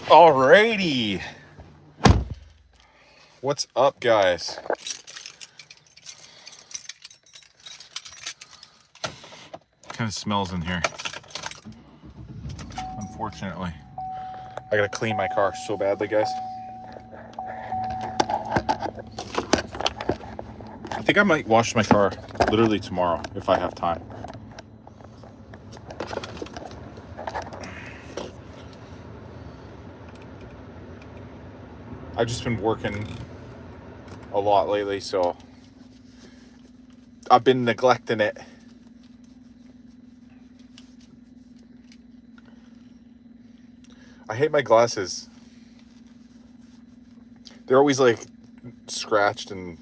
Alrighty. What's up, guys? Kind of smells in here. Unfortunately. I gotta clean my car so badly, guys. I think I might wash my car literally tomorrow if I have time. I've just been working a lot lately, so I've been neglecting it. I hate my glasses. They're always like scratched and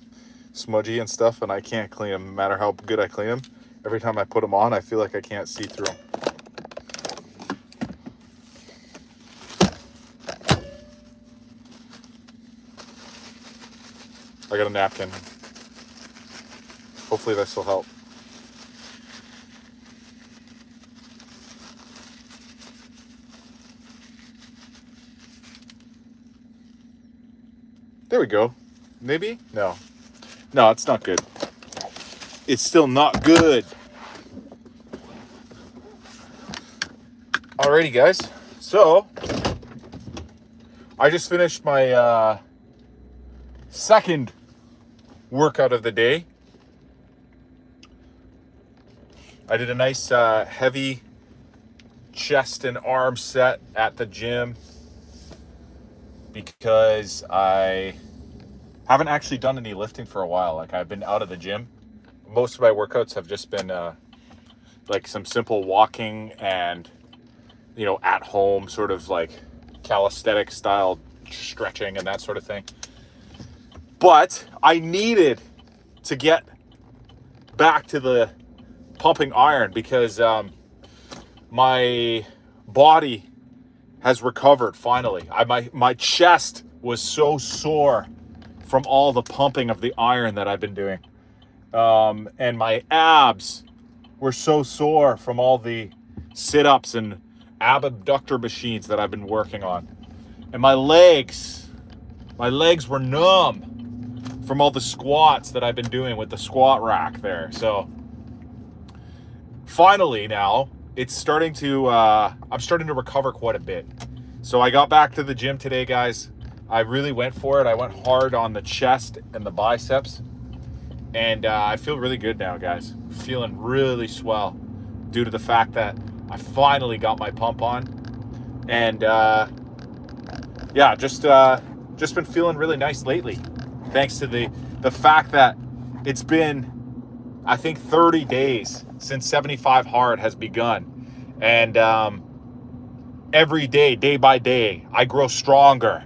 smudgy and stuff, and I can't clean them no matter how good I clean them. Every time I put them on, I feel like I can't see through them. I got a napkin. Hopefully this will help. There we go. Maybe? No. No, it's not good. It's still not good. Alrighty, guys. So, I just finished my second workout of the day. I did a nice heavy chest and arm set at the gym because I haven't actually done any lifting for a while. Like, I've been out of the gym. Most of my workouts have just been like some simple walking and, you know, at home sort of like calisthenic style stretching and that sort of thing. But I needed to get back to the pumping iron because my body has recovered finally. My chest was so sore from all the pumping of the iron that I've been doing. And my abs were so sore from all the sit-ups and abductor machines that I've been working on. And my legs were numb from all the squats that I've been doing with the squat rack there. So finally now it's starting to, I'm starting to recover quite a bit. So I got back to the gym today, guys. I really went for it. I went hard on the chest and the biceps. And I feel really good now, guys. Feeling really swell due to the fact that I finally got my pump on. And yeah, just been feeling really nice lately. Thanks to the fact that it's been, I think, 30 days since 75 Hard has begun. And every day, day by day, I grow stronger,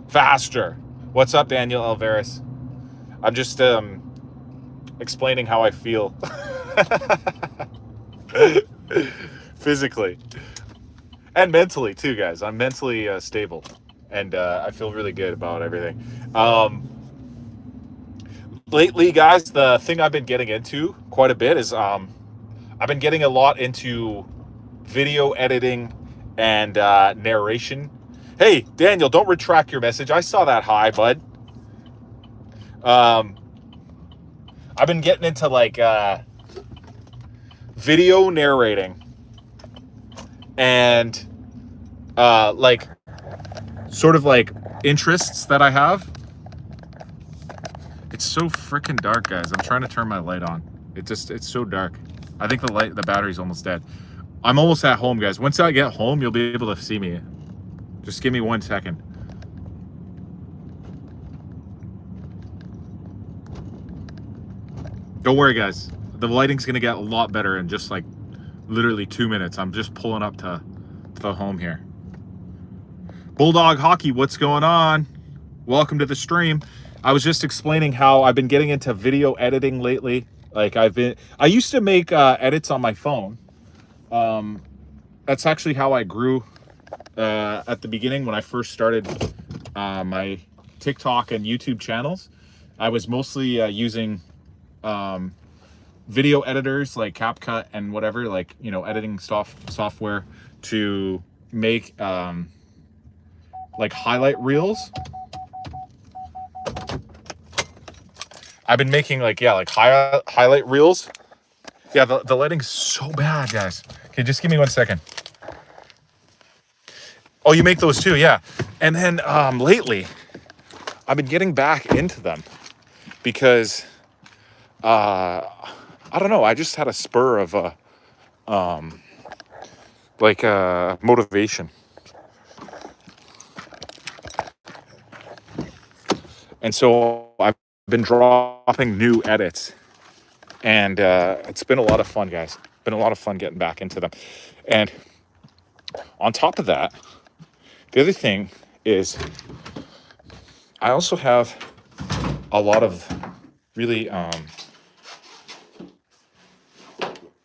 faster. What's up, Daniel Alvarez? I'm just explaining how I feel. Physically. And mentally, too, guys. I'm mentally stable. And I feel really good about everything. Lately, guys, the thing I've been getting into quite a bit is I've been getting a lot into video editing and narration. Hey, Daniel, don't retract your message. I saw that. Hi, bud. I've been getting into like video narrating and like sort of like interests that I have. It's so freaking dark, guys. I'm trying to turn my light on. It's so dark. I think the battery's almost dead. I'm almost at home, guys. Once I get home, you'll be able to see me. Just give me 1 second. Don't worry, guys. The lighting's gonna get a lot better in just like literally 2 minutes. I'm just pulling up to the home here. Bulldog Hockey, what's going on? Welcome to the stream. I was just explaining how I've been getting into video editing lately. Like I used to make edits on my phone. That's actually how I grew at the beginning when I first started my TikTok and YouTube channels. I was mostly using video editors like CapCut and whatever, like, you know, editing software to make like highlight reels. I've been making like, yeah, like highlight reels. Yeah, the lighting's so bad, guys. Okay, just give me 1 second. Oh, you make those too, yeah. And then lately, I've been getting back into them because I don't know, I just had a spur of motivation. And so I've been dropping new edits, and it's been a lot of fun, guys. Been a lot of fun getting back into them. And on top of that, the other thing is I also have a lot of really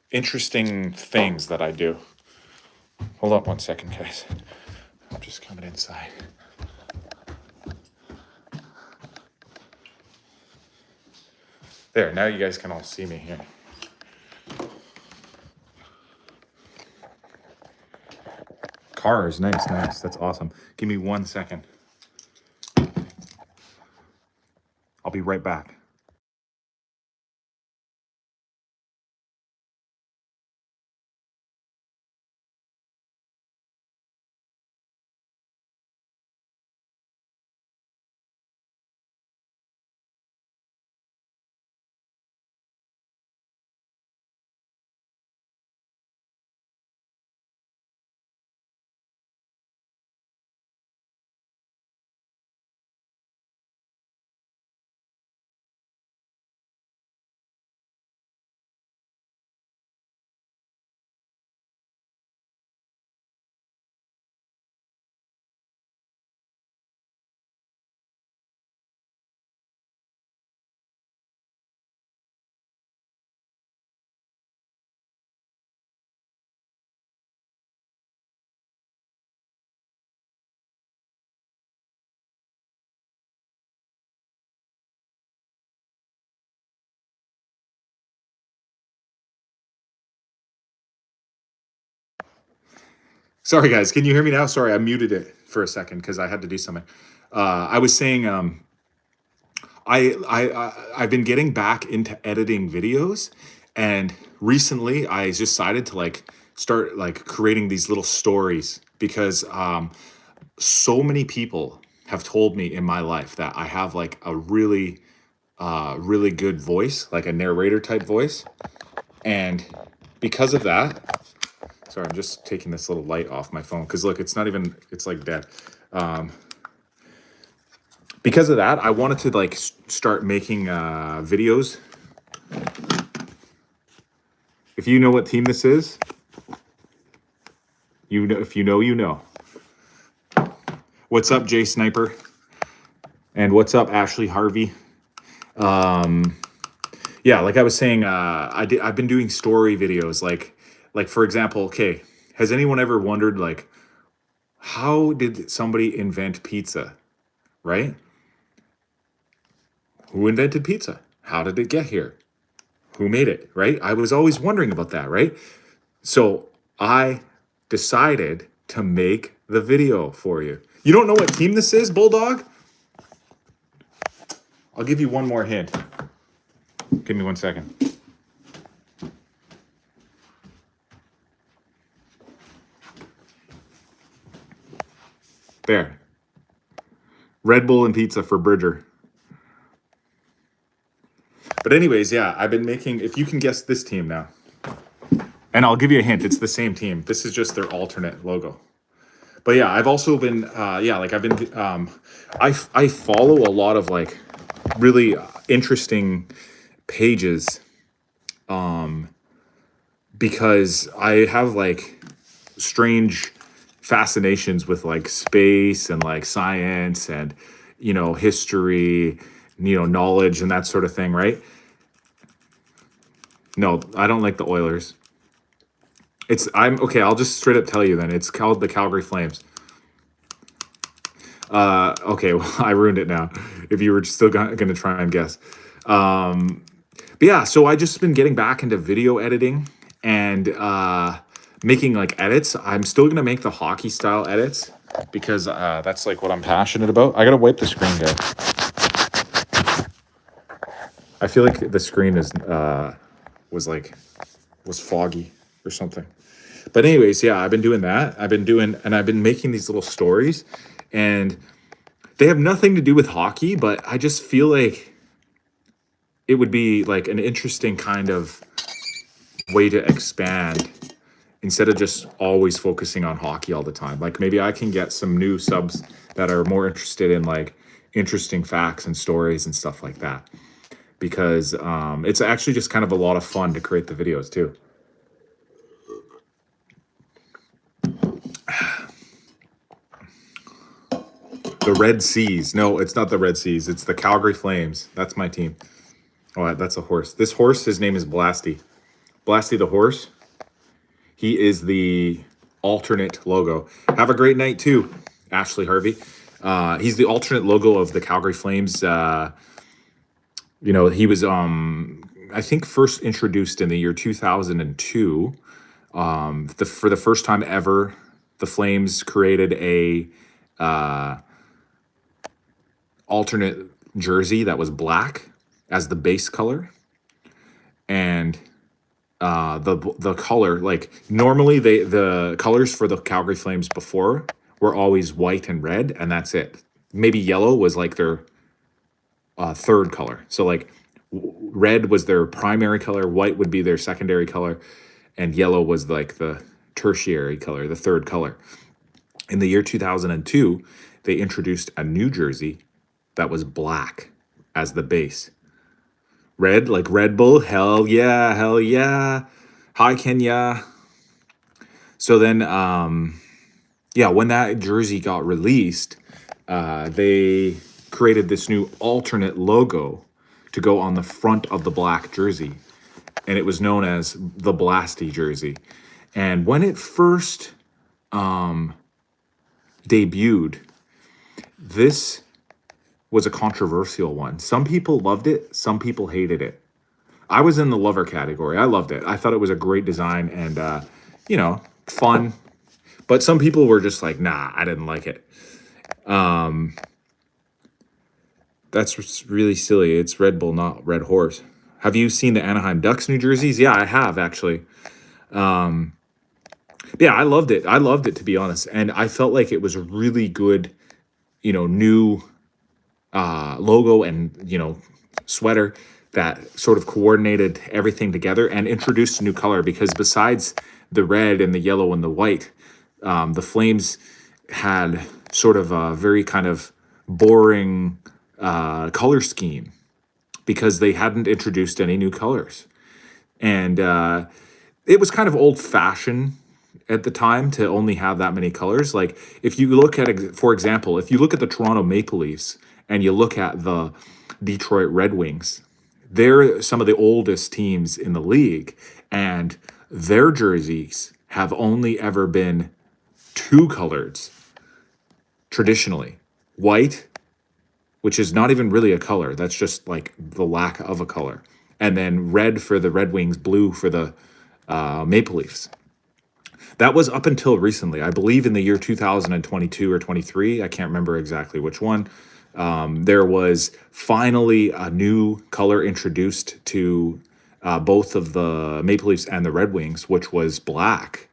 interesting things that I do. Hold up 1 second, guys. I'm just coming inside. There, now you guys can all see me here. Cars, nice. That's awesome. Give me 1 second. I'll be right back. Sorry, guys. Can you hear me now? Sorry, I muted it for a second because I had to do something. I was saying I've been getting back into editing videos, and recently I just decided to like start like creating these little stories because so many people have told me in my life that I have like a really good voice, like a narrator type voice, and because of that. Sorry, I'm just taking this little light off my phone because look, it's not even, it's like dead. Because of that, I wanted to like start making videos. If you know what team this is, you know, if you know, you know. What's up, Jay Sniper? And what's up, Ashley Harvey? Yeah, like I was saying, I've been doing story videos, like for example, okay, has anyone ever wondered like how did somebody invent pizza, right? Who invented pizza? How did it get here? Who made it, right? I was always wondering about that, right? So I decided to make the video for you. You don't know what team this is, Bulldog? I'll give you one more hint. Give me 1 second. There. Red Bull and pizza for Bridger. But anyways, yeah, I've been making, if you can guess this team now. And I'll give you a hint, it's the same team. This is just their alternate logo. But yeah, I've also been, I follow a lot of like really interesting pages because I have like strange fascinations with like space and like science and, you know, history, you know, knowledge and that sort of thing, right? No, I don't like the Oilers. I'm okay. I'll just straight up tell you then. It's called the Calgary Flames. Okay, well, I ruined it now. If you were still going to try and guess, but yeah. So I just been getting back into video editing and making like edits. I'm still gonna make the hockey style edits. because that's like what I'm passionate about. I gotta wipe the screen, guys. I feel like the screen is was foggy or something. But anyways, yeah, I've been doing that. I've been making these little stories, and they have nothing to do with hockey, but I just feel like it would be like an interesting kind of way to expand instead of just always focusing on hockey all the time. Like maybe I can get some new subs that are more interested in like interesting facts and stories and stuff like that. Because it's actually just kind of a lot of fun to create the videos too. The Red Seas. No, it's not the Red Seas. It's the Calgary Flames. That's my team. Oh, that's a horse. This horse, his name is Blasty. Blasty the horse. He is the alternate logo. Have a great night too, Ashley Harvey. He's the alternate logo of the Calgary Flames. You know, he was I think first introduced in the year 2002. For the first time ever, the Flames created a alternate jersey that was black as the base color, and the color, like normally the colors for the Calgary Flames before were always white and red, and that's it. Maybe yellow was like their third color. So like red was their primary color, white would be their secondary color, and yellow was like the tertiary color, the third color. In the year 2002, they introduced a new jersey that was black as the base. Red, like Red Bull, hell yeah, hell yeah. Hi, Kenya. So then, yeah, when that jersey got released, they created this new alternate logo to go on the front of the black jersey. And it was known as the Blasty jersey. And when it first debuted, this was a controversial one. Some people loved it, some people hated it. I was in the lover category. I loved it. I thought it was a great design and, you know, fun. But some people were just like, nah, I didn't like it. That's really silly. It's Red Bull, not Red Horse. Have you seen the Anaheim Ducks new jerseys? Yeah, I have actually. Yeah, I loved it. I loved it, to be honest. And I felt like it was a really good, you know, new logo and, you know, sweater that sort of coordinated everything together and introduced a new color, because besides the red and the yellow and the white, the Flames had sort of a very kind of boring color scheme because they hadn't introduced any new colors. And it was kind of old-fashioned at the time to only have that many colors. Like if you look at, for example, if you look at the Toronto Maple Leafs and you look at the Detroit Red Wings, they're some of the oldest teams in the league, and their jerseys have only ever been two colors traditionally: white, which is not even really a color, that's just like the lack of a color, and then red for the Red Wings, blue for the Maple Leafs. That was up until recently. I believe in the year 2022 or 23, I can't remember exactly which one. There was finally a new color introduced to both of the Maple Leafs and the Red Wings, which was black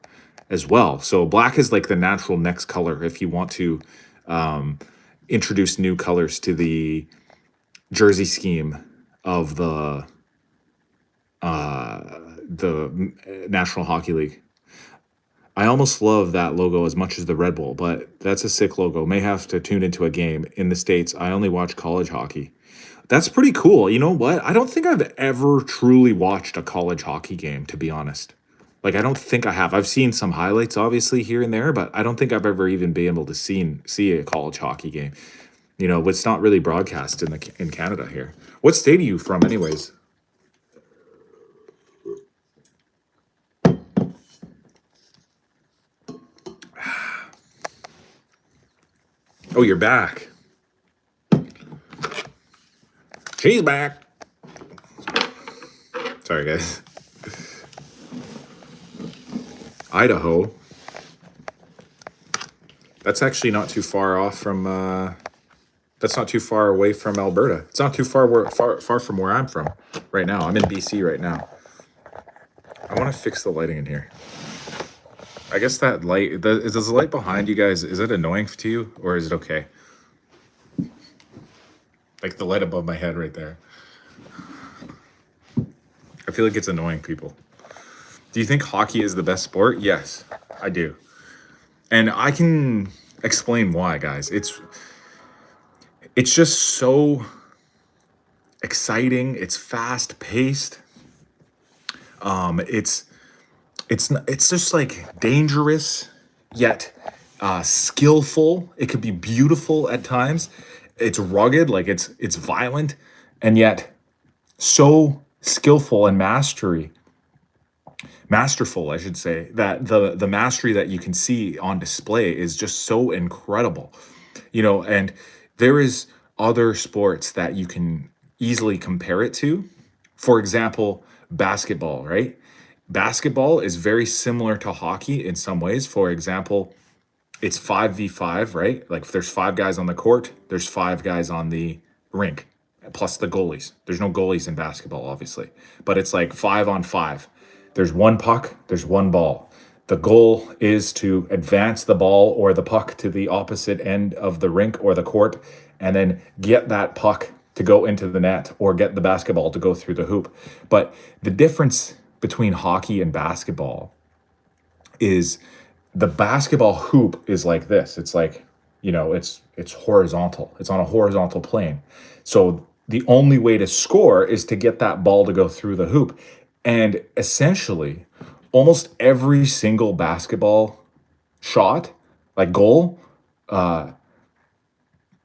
as well. So black is like the natural next color if you want to introduce new colors to the jersey scheme of the National Hockey League. I almost love that logo as much as the Red Bull, but that's a sick logo. May have to tune into a game. In the States, I only watch college hockey. That's pretty cool. You know what? I don't think I've ever truly watched a college hockey game, to be honest. Like, I don't think I have. I've seen some highlights, obviously, here and there, but I don't think I've ever even been able to see a college hockey game. You know, it's not really broadcast in Canada here. What state are you from, anyways? Oh, you're back. She's back. Sorry, guys. Idaho. That's actually not too far off from. That's not too far away from Alberta. It's not too far from where I'm from right now. I'm in BC right now. I want to fix the lighting in here. I guess that light, does the light behind you guys, is it annoying to you or is it okay? Like the light above my head right there. I feel like it's annoying people. Do you think hockey is the best sport? Yes, I do. And I can explain why, guys. It's just so exciting. It's fast paced. It's just like dangerous yet skillful. It could be beautiful at times. It's rugged, like it's violent, and yet so skillful and masterful, I should say, that the mastery that you can see on display is just so incredible. And there is other sports that you can easily compare it to. For example, basketball, right? Basketball is very similar to hockey in some ways. For example, it's 5v5, right? Like if there's 5 guys on the court, there's 5 guys on the rink, plus the goalies. There's no goalies in basketball, obviously, but it's like 5-on-5. There's one puck, there's one ball. The goal is to advance the ball or the puck to the opposite end of the rink or the court, and then get that puck to go into the net or get the basketball to go through the hoop. But the difference between hockey and basketball is the basketball hoop is like this. It's like, it's horizontal. It's on a horizontal plane. So the only way to score is to get that ball to go through the hoop. And essentially, almost every single basketball shot, like goal,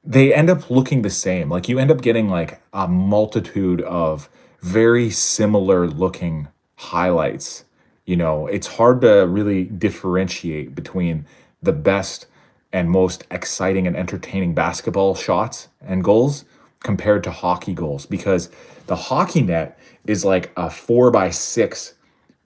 they end up looking the same. Like you end up getting like a multitude of very similar looking highlights. It's hard to really differentiate between the best and most exciting and entertaining basketball shots and goals compared to hockey goals, because the hockey net is like a 4x6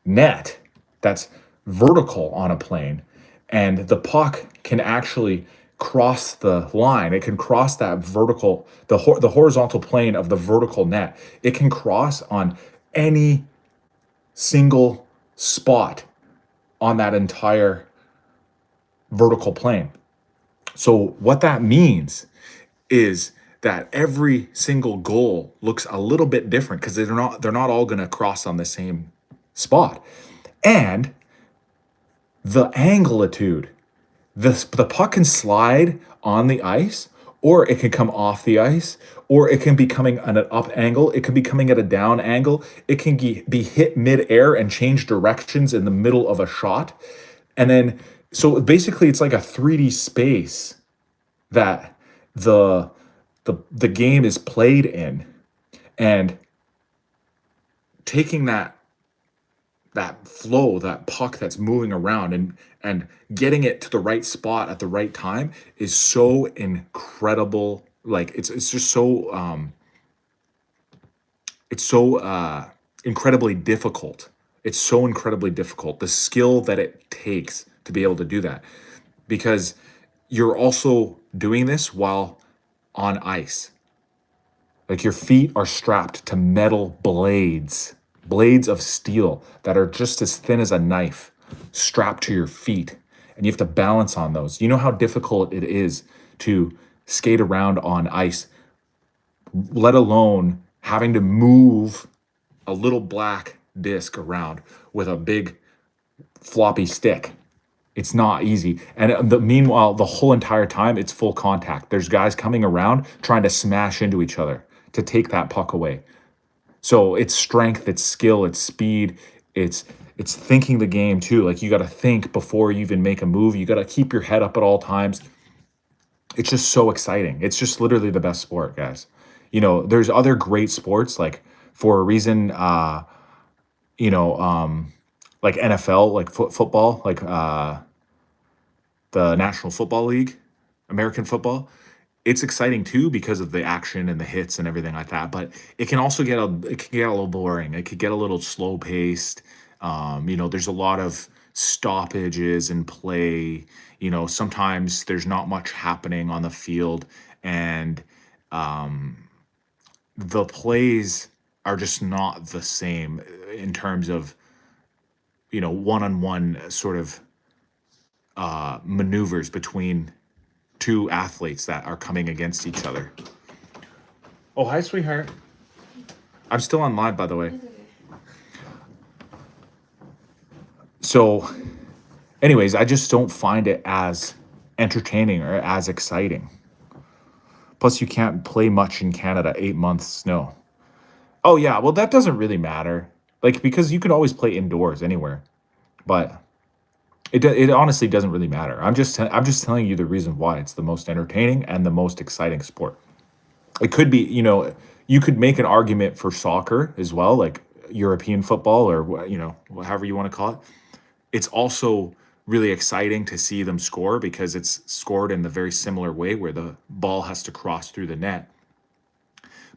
net that's vertical on a plane, and the puck can actually cross the line. It can cross that the horizontal plane of the vertical net. It can cross on any single spot on that entire vertical plane. So what that means is that every single goal looks a little bit different because they're not all going to cross on the same spot. And the angleitude, the puck can slide on the ice, or it can come off the ice, or it can be coming at an up angle. It can be coming at a down angle. It can be hit mid-air and change directions in the middle of a shot. And then, so basically it's like a 3D space that the game is played in, and taking that flow, that puck that's moving around, and getting it to the right spot at the right time is so incredible. Like it's just so incredibly difficult. It's so incredibly difficult, the skill that it takes to be able to do that, because you're also doing this while on ice. Like your feet are strapped to metal blades of steel that are just as thin as a knife, strapped to your feet. And you have to balance on those. You know how difficult it is to skate around on ice, let alone having to move a little black disc around with a big floppy stick. It's not easy. And meanwhile, the whole entire time, it's full contact. There's guys coming around trying to smash into each other to take that puck away. So it's strength, it's skill, it's speed, it's thinking the game too. Like you got to think before you even make a move. You got to keep your head up at all times. It's just so exciting. It's just literally the best sport, guys. There's other great sports, like for a reason, like NFL, like football, like the National Football League, American football. It's exciting too because of the action and the hits and everything like that. But it can also get a little boring. It could get a little slow paced. There's a lot of stoppages in play. Sometimes there's not much happening on the field, and the plays are just not the same in terms of one-on-one sort of maneuvers between two athletes that are coming against each other. Oh, hi, sweetheart. I'm still on live, by the way. So, anyways, I just don't find it as entertaining or as exciting. Plus, you can't play much in Canada, 8 months snow. Oh, yeah, well, that doesn't really matter. Like, because you can always play indoors anywhere. But it honestly doesn't really matter. I'm just telling you the reason why it's the most entertaining and the most exciting sport. It could be, you could make an argument for soccer as well, like European football or however you want to call it. It's also really exciting to see them score because it's scored in the very similar way where the ball has to cross through the net.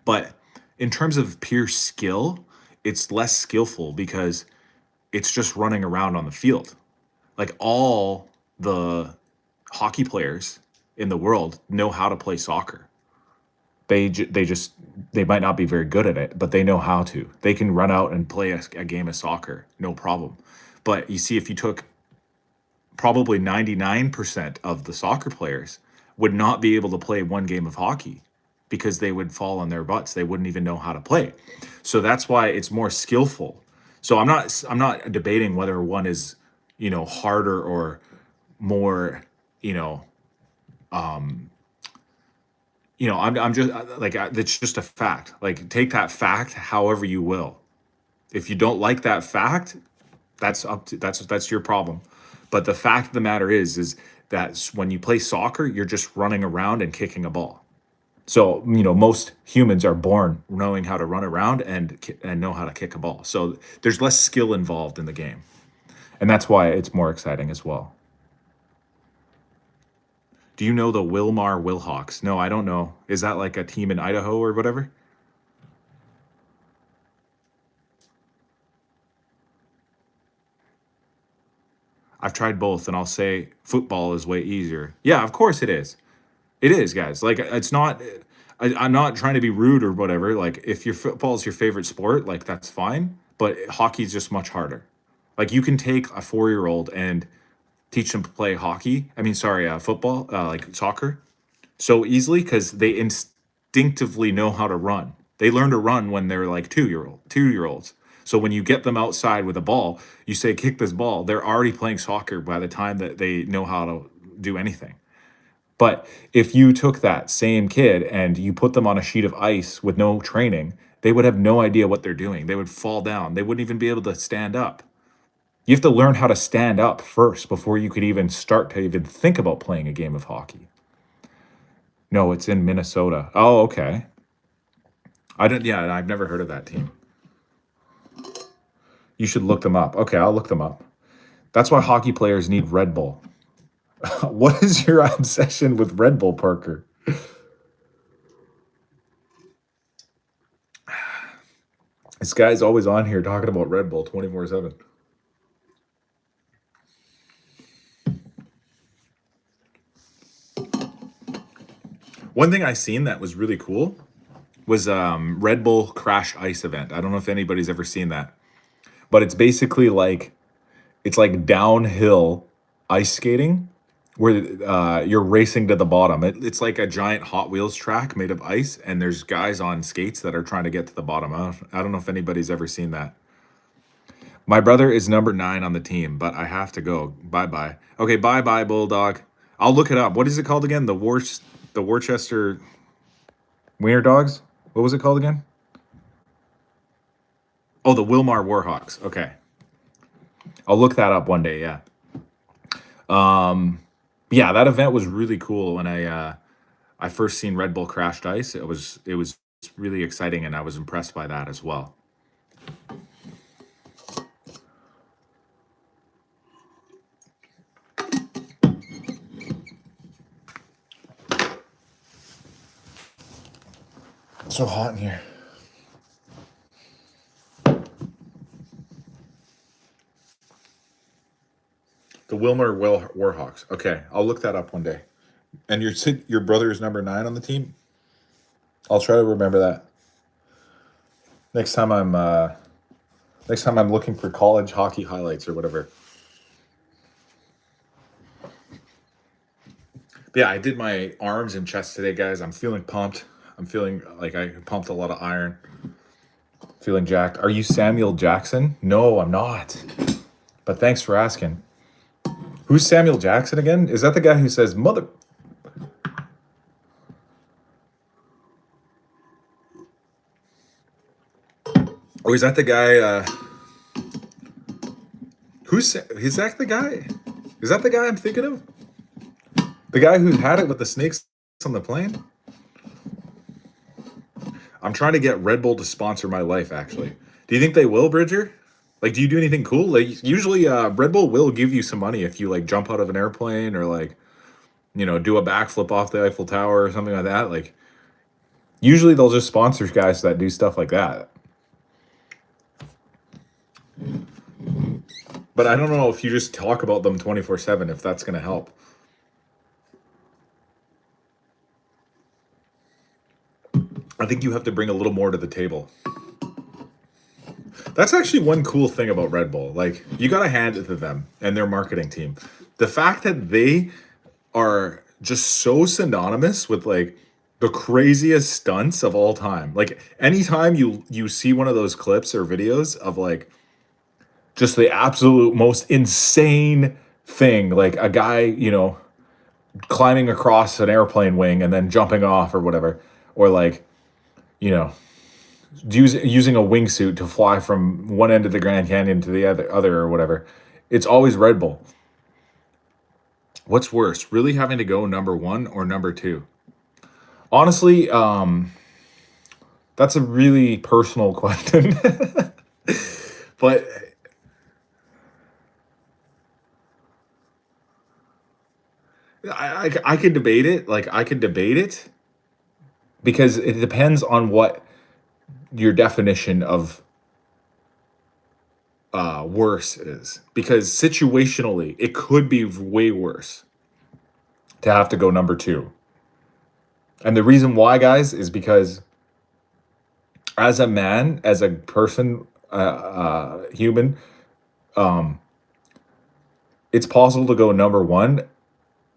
But in terms of pure skill, it's less skillful because it's just running around on the field. Like all the hockey players in the world know how to play soccer. They might not be very good at it, but they know how to. They can run out and play a game of soccer, no problem. But you see, if you took probably 99% of the soccer players would not be able to play one game of hockey because they would fall on their butts. They wouldn't even know how to play. So that's why it's more skillful. So I'm not debating whether one is, harder or more, I'm just like, it's just a fact. Like, take that fact however you will. If you don't like that fact, that's your problem. But the fact of the matter is that when you play soccer, you're just running around and kicking a ball. So, most humans are born knowing how to run around and know how to kick a ball. So there's less skill involved in the game. And that's why it's more exciting as well. Do you know the Wilmar Wilhawks? No, I don't know. Is that like a team in Idaho or whatever? I've tried both, and I'll say football is way easier. Yeah, of course it is. It is, guys. Like, it's not. I'm not trying to be rude or whatever. Like, if your football is your favorite sport, like that's fine. But hockey's just much harder. Like, you can take a 4-year-old and teach them to play hockey. I mean, sorry, football, like soccer, so easily because they instinctively know how to run. They learn to run when they're like 2-year olds. So when you get them outside with a ball, you say, kick this ball. They're already playing soccer by the time that they know how to do anything. But if you took that same kid and you put them on a sheet of ice with no training, they would have no idea what they're doing. They would fall down. They wouldn't even be able to stand up. You have to learn how to stand up first before you could even start to even think about playing a game of hockey. No, it's in Minnesota. Oh, okay. Yeah, I've never heard of that team. You should look them up. Okay, I'll look them up. That's why hockey players need Red Bull. What is your obsession with Red Bull, Parker? This guy's always on here talking about Red Bull 24/7. One thing I seen that was really cool was Red Bull Crash Ice event. I don't know if anybody's ever seen that, but it's basically like downhill ice skating where you're racing to the bottom. It's like a giant Hot Wheels track made of ice, and there's guys on skates that are trying to get to the bottom. I don't know if anybody's ever seen that. My brother is number 9 on the team, but I have to go. Bye bye. Okay, bye bye, Bulldog. I'll look it up. What is it called again? The Worcester Wiener Dogs? What was it called again? Oh, the Wilmar Warhawks. Okay. I'll look that up one day, yeah. Yeah, that event was really cool when I first seen Red Bull Crashed Ice. It was really exciting, and I was impressed by that as well. It's so hot in here. The Wilmer Warhawks. Okay, I'll look that up one day. And your brother is number 9 on the team. I'll try to remember that next time I'm looking for college hockey highlights or whatever. But yeah, I did my arms and chest today, guys. I'm feeling pumped. I'm feeling like I pumped a lot of iron. Feeling jacked. Are you Samuel Jackson? No, I'm not. But thanks for asking. Who's Samuel Jackson again? Is that the guy who says mother? Or is that the guy? Is that the guy? Is that the guy I'm thinking of? The guy who had it with the snakes on the plane? I'm trying to get Red Bull to sponsor my life, actually. Do you think they will, Bridger? Like, do you do anything cool? Like, usually Red Bull will give you some money if you, like, jump out of an airplane or, like, you know, do a backflip off the Eiffel Tower or something like that. Like, usually they'll just sponsor guys that do stuff like that. But I don't know if you just talk about them 24/7, if that's going to help. I think you have to bring a little more to the table. That's actually one cool thing about Red Bull. Like, you got to hand it to them and their marketing team. The fact that they are just so synonymous with, like, the craziest stunts of all time. Like, anytime you see one of those clips or videos of, like, just the absolute most insane thing, like a guy, you know, climbing across an airplane wing and then jumping off or whatever, or like, you know, using a wingsuit to fly from one end of the Grand Canyon to the other or whatever. It's always Red Bull. What's worse, really having to go number 1 or number 2? Honestly, that's a really personal question. But I could debate it. Like, I could debate it because it depends on what your definition of worse is. Because situationally, it could be way worse to have to go number 2. And the reason why, guys, is because as a man, as a person, human, it's possible to go number 1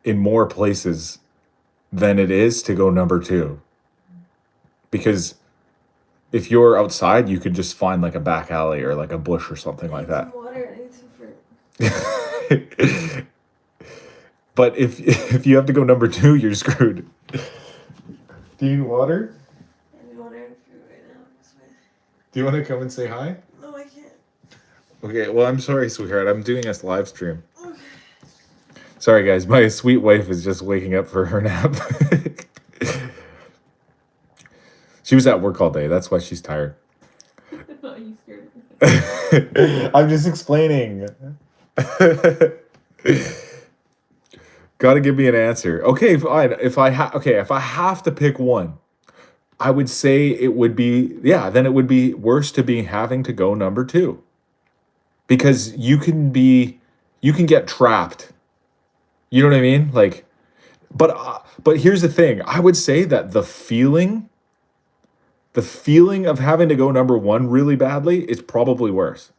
in more places than it is to go number 2. Because if you're outside, you could just find like a back alley or like a bush or something like that. Some water, I need some fruit. But if you have to go number 2, you're screwed. Do you need water? I need water and fruit right now. Do you want to come and say hi? No, I can't. Okay, well, I'm sorry, sweetheart. I'm doing this live stream. Okay. Sorry, guys. My sweet wife is just waking up for her nap. She was at work all day. That's why she's tired. No, you scared me. I'm just explaining. Got to give me an answer. Okay, fine. If I have to pick one, I would say it would be, then it would be worse to be having to go number 2. Because you can get trapped. You know what I mean? Like, but here's the thing. I would say that the feeling of having to go number 1 really badly is probably worse.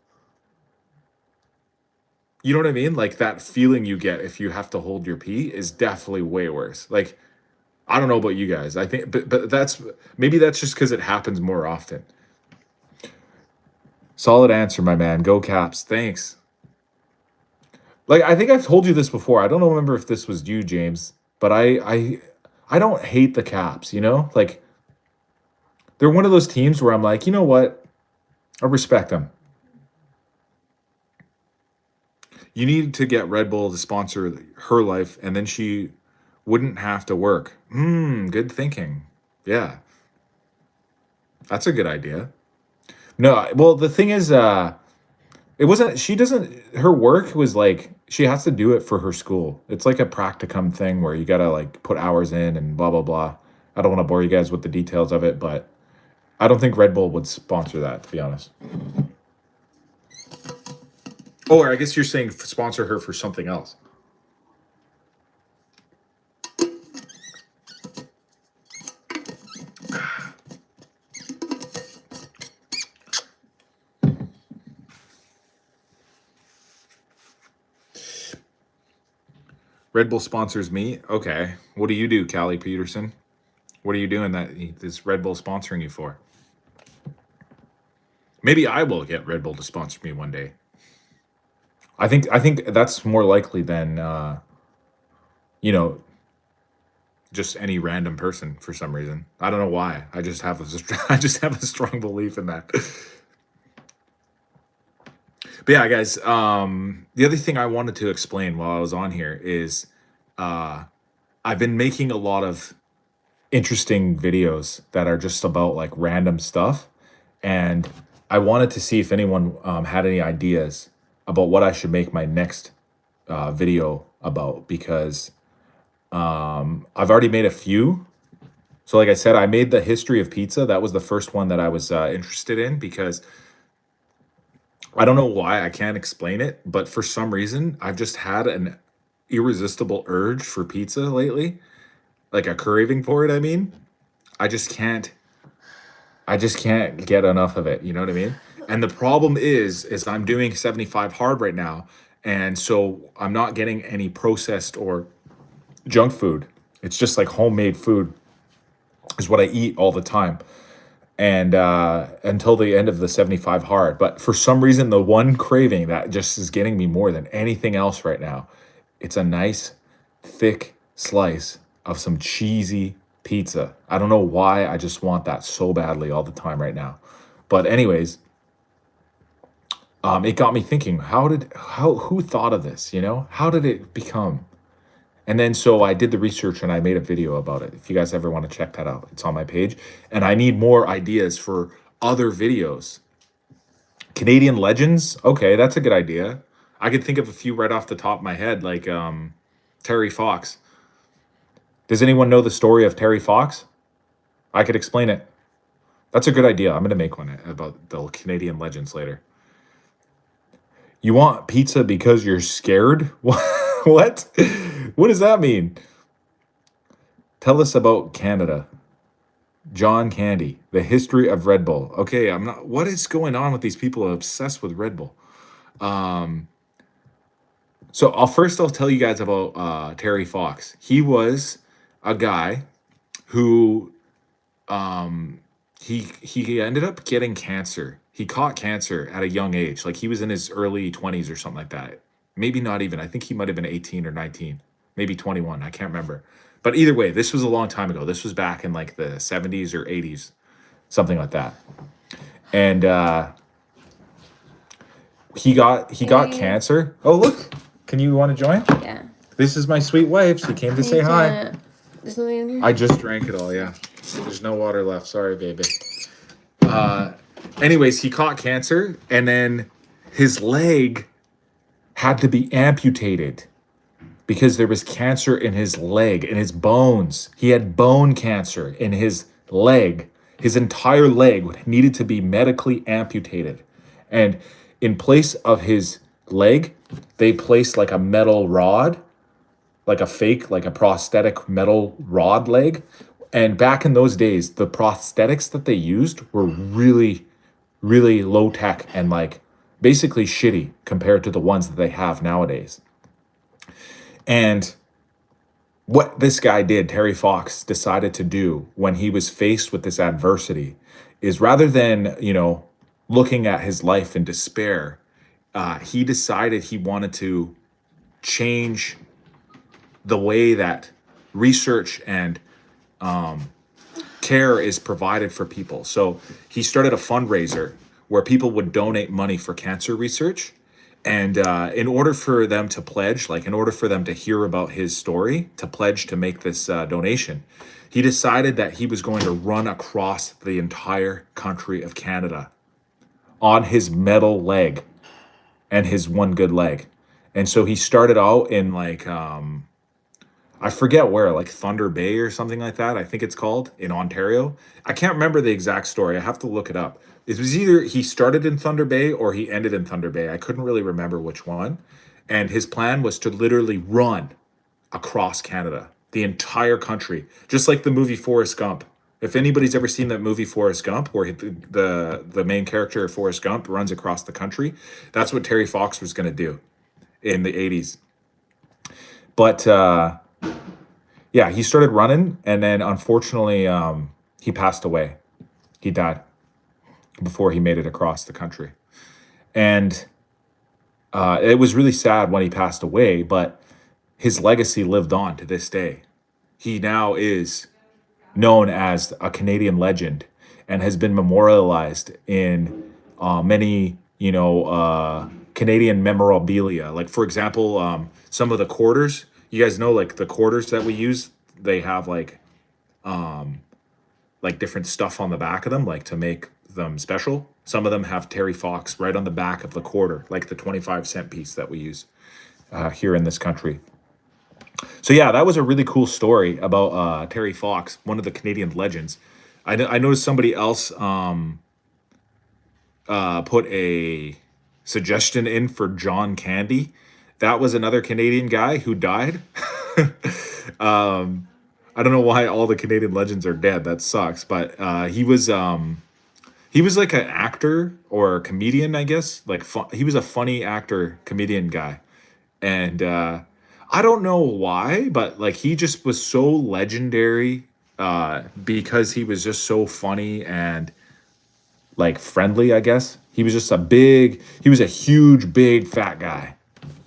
You know what I mean? Like, that feeling you get if you have to hold your pee is definitely way worse. Like, I don't know about you guys. I think, but that's just because it happens more often. Solid answer, my man. Go Caps. Thanks. Like, I think I've told you this before. I don't remember if this was you, James, but I don't hate the Caps, you know? Like, they're one of those teams where I'm like, you know what? I respect them. You need to get Red Bull to sponsor her life, and then she wouldn't have to work. Good thinking. Yeah. That's a good idea. No, well, the thing is, her work was like, she has to do it for her school. It's like a practicum thing where you got to like put hours in and blah, blah, blah. I don't want to bore you guys with the details of it, but I don't think Red Bull would sponsor that, to be honest. Oh, or I guess you're saying sponsor her for something else. Red Bull sponsors me. Okay. What do you do, Callie Peterson? What are you doing that this Red Bull sponsoring you for? Maybe I will get Red Bull to sponsor me one day. I think that's more likely than you know, just any random person for some reason. I don't know why. I just have I just have a strong belief in that. But yeah, guys, the other thing I wanted to explain while I was on here is I've been making a lot of interesting videos that are just about like random stuff. And I wanted to see if anyone had any ideas about what I should make my next video about because I've already made a few. So, like I said, I made the history of pizza. That was the first one that I was interested in because I don't know why, I can't explain it, but for some reason, I've just had an irresistible urge for pizza lately, like a craving for it. I mean, I just can't I just can't get enough of it. You know what I mean? And the problem is I'm doing 75 hard right now, and so I'm not getting any processed or junk food. It's just like homemade food is what I eat all the time, and until the end of the 75 hard. But for some reason, the one craving that just is getting me more than anything else right now, it's a nice, thick slice of some cheesy pizza. I don't know why. I just want that so badly all the time right now. But anyways, it got me thinking. Who thought of this? You know, how did it become? And then so I did the research and I made a video about it. If you guys ever want to check that out, it's on my page. And I need more ideas for other videos. Canadian legends? Okay, that's a good idea. I could think of a few right off the top of my head, like Terry Fox. Does anyone know the story of Terry Fox? I could explain it. That's a good idea. I'm going to make one about the Canadian legends later. You want pizza because you're scared? What? What does that mean? Tell us about Canada. John Candy, the history of Red Bull. Okay, I'm not. What is going on with these people obsessed with Red Bull? So I'll tell you guys about Terry Fox. He was a guy who he ended up getting cancer. He caught cancer at a young age. Like he was in his early 20s or something like that. Maybe not even. I think he might have been 18 or 19, maybe 21. I can't remember. But either way, this was a long time ago. This was back in like the 70s or 80s, something like that. And he got cancer. Oh, look. Can you want to join? Yeah. This is my sweet wife. She came to say hi. There's nothing in here? I just drank it all, yeah. There's no water left. Sorry, baby. Anyways, he caught cancer, and then his leg had to be amputated because there was cancer in his leg, in his bones. He had bone cancer in his leg. His entire leg needed to be medically amputated. And in place of his leg, they placed like a metal rod, like a prosthetic metal rod leg. And back in those days, the prosthetics that they used were really, really low tech and like basically shitty compared to the ones that they have nowadays. And what this guy did, Terry Fox, decided to do when he was faced with this adversity is rather than, looking at his life in despair, he decided he wanted to change the way that research and care is provided for people. So he started a fundraiser where people would donate money for cancer research. And in order for them to pledge, like in order for them to hear about his story, to pledge to make this donation, he decided that he was going to run across the entire country of Canada on his metal leg and his one good leg. And so he started out in like, I forget where, like Thunder Bay or something like that, I think it's called, in Ontario. I can't remember the exact story. I have to look it up. It was either he started in Thunder Bay or he ended in Thunder Bay. I couldn't really remember which one. And his plan was to literally run across Canada, the entire country, just like the movie Forrest Gump. If anybody's ever seen that movie Forrest Gump, where the main character of Forrest Gump runs across the country, that's what Terry Fox was going to do in the 80s. But yeah, he started running, and then unfortunately, he passed away. He died before he made it across the country. And it was really sad when he passed away, but his legacy lived on to this day. He now is known as a Canadian legend and has been memorialized in many, Canadian memorabilia. Like, for example, some of the quarters, you guys know, like the quarters that we use, they have like different stuff on the back of them, like to make them special. Some of them have Terry Fox right on the back of the quarter, like the 25-cent piece that we use here in this country. So yeah, that was a really cool story about Terry Fox, one of the Canadian legends. I noticed somebody else put a suggestion in for John Candy. That was another Canadian guy who died. I don't know why all the Canadian legends are dead. That sucks. But he was like an actor or a comedian, I guess. Like he was a funny actor, comedian guy, and I don't know why, but like he just was so legendary because he was just so funny and like friendly, I guess. He was just he was a huge, big, fat guy.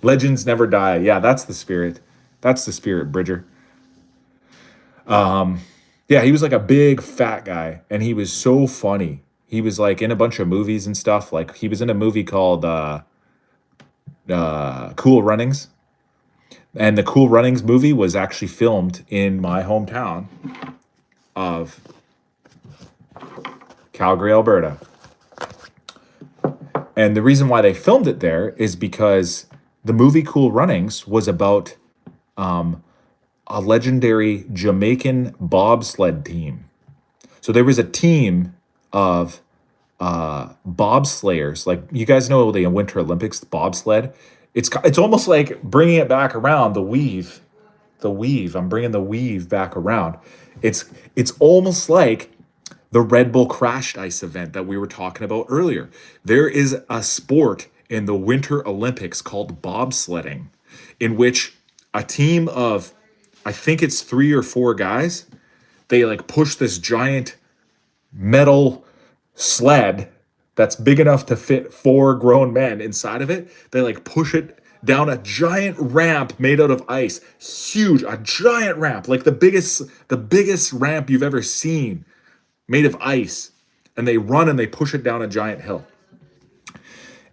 Legends never die. Yeah, that's the spirit. That's the spirit, Bridger. Yeah, he was like a big, fat guy, and he was so funny. He was like in a bunch of movies and stuff. Like he was in a movie called Cool Runnings. And the Cool Runnings movie was actually filmed in my hometown of Calgary, Alberta. And the reason why they filmed it there is because the movie Cool Runnings was about a legendary Jamaican bobsled team. So there was a team of bobslayers. Like, you guys know the Winter Olympics, the bobsled. It's almost like bringing it back around, the weave. I'm bringing the weave back around. It's almost like the Red Bull Crashed Ice event that we were talking about earlier. There is a sport in the Winter Olympics called bobsledding, in which a team of, I think it's 3 or 4 guys, they like push this giant metal sled that's big enough to fit 4 grown men inside of it. They like push it down a giant ramp made out of ice. Huge, a giant ramp, like the biggest ramp you've ever seen, made of ice. And they run and they push it down a giant hill.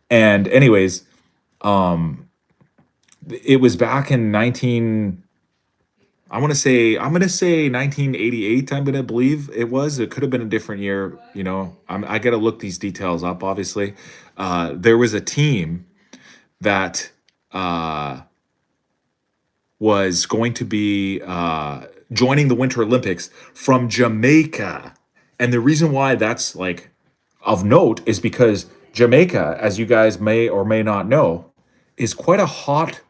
And anyways, it was back in I'm gonna say 1988. I'm gonna believe it was. It could have been a different year. I gotta look these details up. Obviously, there was a team that was going to be joining the Winter Olympics from Jamaica, and the reason why that's like of note is because Jamaica, as you guys may or may not know, is quite a hot,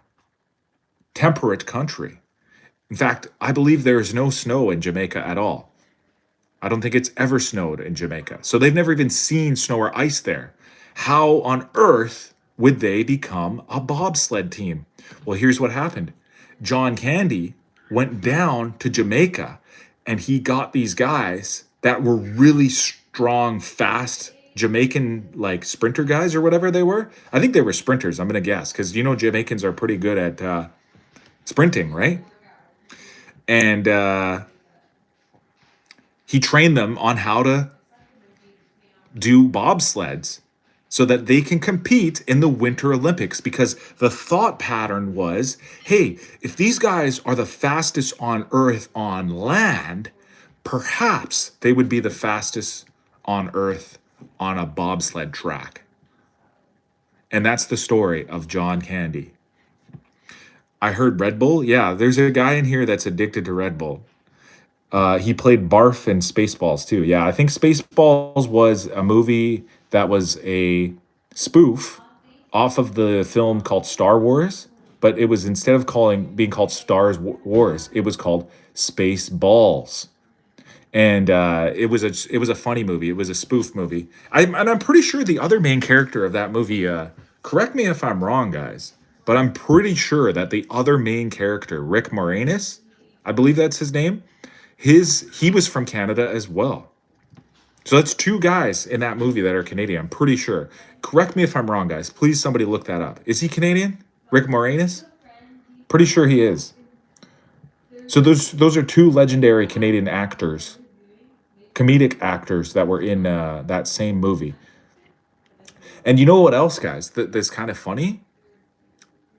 temperate country. In fact, I believe there is no snow in Jamaica at all. I don't think it's ever snowed in Jamaica. So they've never even seen snow or ice there. How on earth would they become a bobsled team? Well, here's what happened. John Candy went down to Jamaica and he got these guys that were really strong, fast Jamaican like sprinter guys or whatever they were. I think they were sprinters, I'm going to guess, because Jamaicans are pretty good at sprinting, right? And he trained them on how to do bobsleds so that they can compete in the Winter Olympics, because the thought pattern was, hey, if these guys are the fastest on Earth on land, perhaps they would be the fastest on Earth on a bobsled track. And that's the story of John Candy. I heard Red Bull. Yeah, there's a guy in here that's addicted to Red Bull. He played Barf in Spaceballs too. Yeah, I think Spaceballs was a movie that was a spoof off of the film called Star Wars, but it was instead of being called Wars, it was called Spaceballs. And it was a funny movie. It was a spoof movie. I'm pretty sure the other main character of that movie. Correct me if I'm wrong, guys, but I'm pretty sure that the other main character, Rick Moranis, I believe that's his name. He was from Canada as well. So that's two guys in that movie that are Canadian. I'm pretty sure. Correct me if I'm wrong, guys. Please, somebody look that up. Is he Canadian? Rick Moranis? Pretty sure he is. So those are two legendary Canadian actors, comedic actors that were in that same movie. And you know what else, guys? That's kind of funny.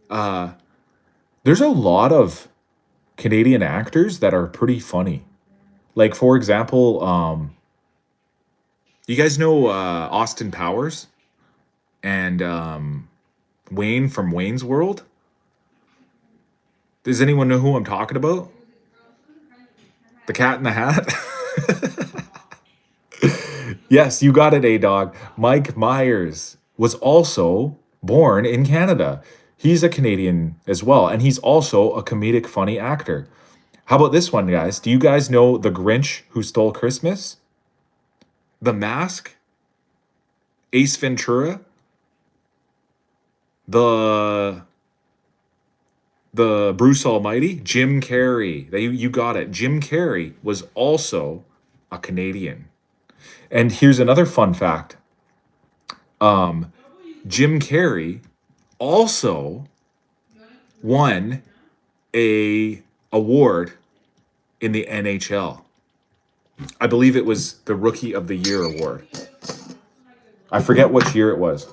There's a lot of Canadian actors that are pretty funny. Like for example, you guys know Austin Powers and Wayne from Wayne's World? Does anyone know who I'm talking about? The Cat in the Hat? Yes, you got it, A Dog. Mike Myers was also born in Canada. He's a Canadian as well, and he's also a comedic, funny actor. How about this one, guys? Do you guys know The Grinch Who Stole Christmas? The Mask? Ace Ventura? The Bruce Almighty? Jim Carrey. You got it. Jim Carrey was also a Canadian. And here's another fun fact. Jim Carrey also won a award in the NHL. I believe it was the Rookie of the Year award. I forget which year it was.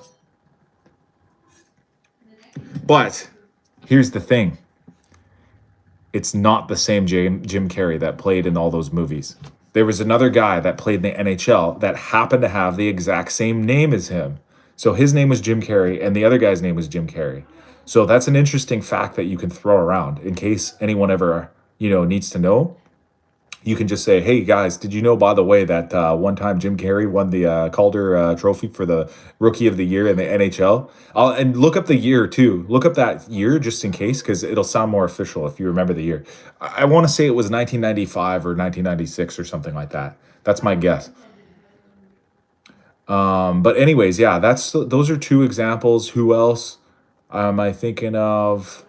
But here's the thing. It's not the same Jim Carrey that played in all those movies. There was another guy that played in the NHL that happened to have the exact same name as him. So his name was Jim Carrey, and the other guy's name was Jim Carrey. So that's an interesting fact that you can throw around in case anyone ever, needs to know. You can just say, "Hey guys, did you know, by the way, that one time Jim Carrey won the Calder Trophy for the Rookie of the Year in the NHL?" And look up the year too. Look up that year just in case, because it'll sound more official if you remember the year. I want to say it was 1995 or 1996 or something like that. That's my guess. But anyways, yeah, those are two examples. Who else am I thinking of?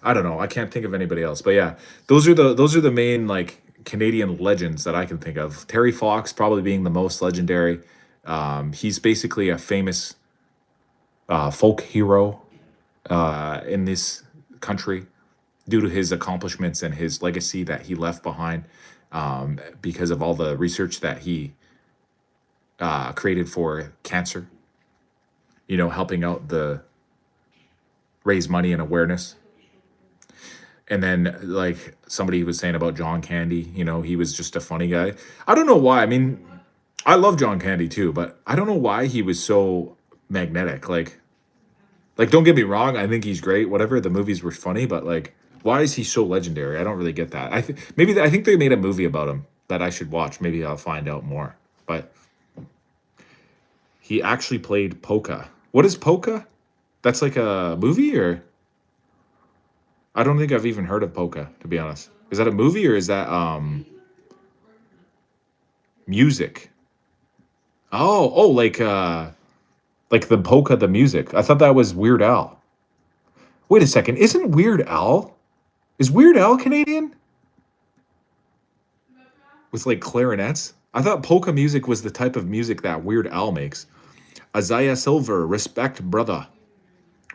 I don't know. I can't think of anybody else. But yeah, those are the main like Canadian legends that I can think of. Terry Fox probably being the most legendary. He's basically a famous folk hero in this country due to his accomplishments and his legacy that he left behind, because of all the research that he created for cancer. Helping out the raise money and awareness. And then, like somebody was saying about John Candy, he was just a funny guy. I don't know why. I mean, I love John Candy too, but I don't know why he was so magnetic. Like don't get me wrong, I think he's great. Whatever, the movies were funny, but like, why is he so legendary? I don't really get that. I think they made a movie about him that I should watch. Maybe I'll find out more. But he actually played Polka. What is Polka? That's like a movie, or I don't think I've even heard of Polka, to be honest. Is that a movie or is that music? Oh, like the Polka the music. I thought that was Weird Al. Wait a second, isn't Weird Al? Is Weird Al Canadian? With like clarinets? I thought polka music was the type of music that Weird Al makes. Isaiah Silver, respect, brother.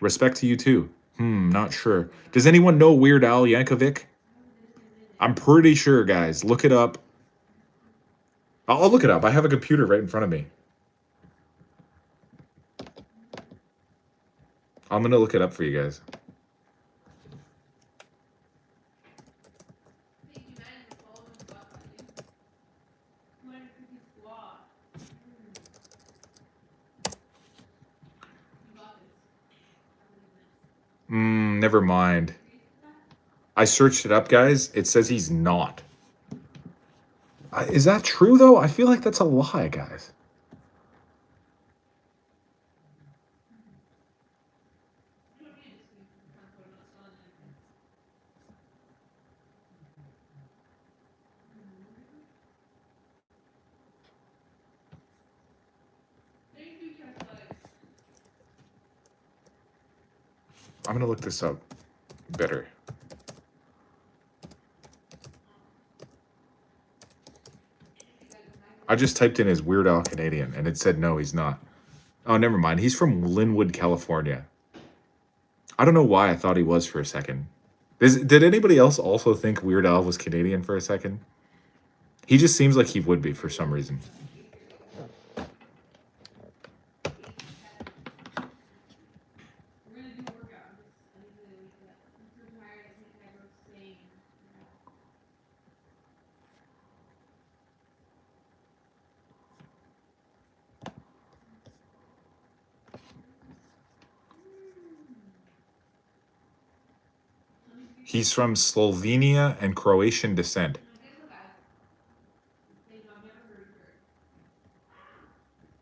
Respect to you too. Not sure. Does anyone know Weird Al Yankovic? I'm pretty sure, guys. Look it up. I'll look it up. I have a computer right in front of me. I'm gonna look it up for you guys. Never mind. I searched it up, guys. It says he's not. Is that true, though? I feel like that's a lie, guys. I'm going to look this up better. I just typed in his Weird Al Canadian, and it said no, he's not. Oh, never mind. He's from Linwood, California. I don't know why I thought he was for a second. Did anybody else also think Weird Al was Canadian for a second? He just seems like he would be for some reason. He's from Slovenia and Croatian descent.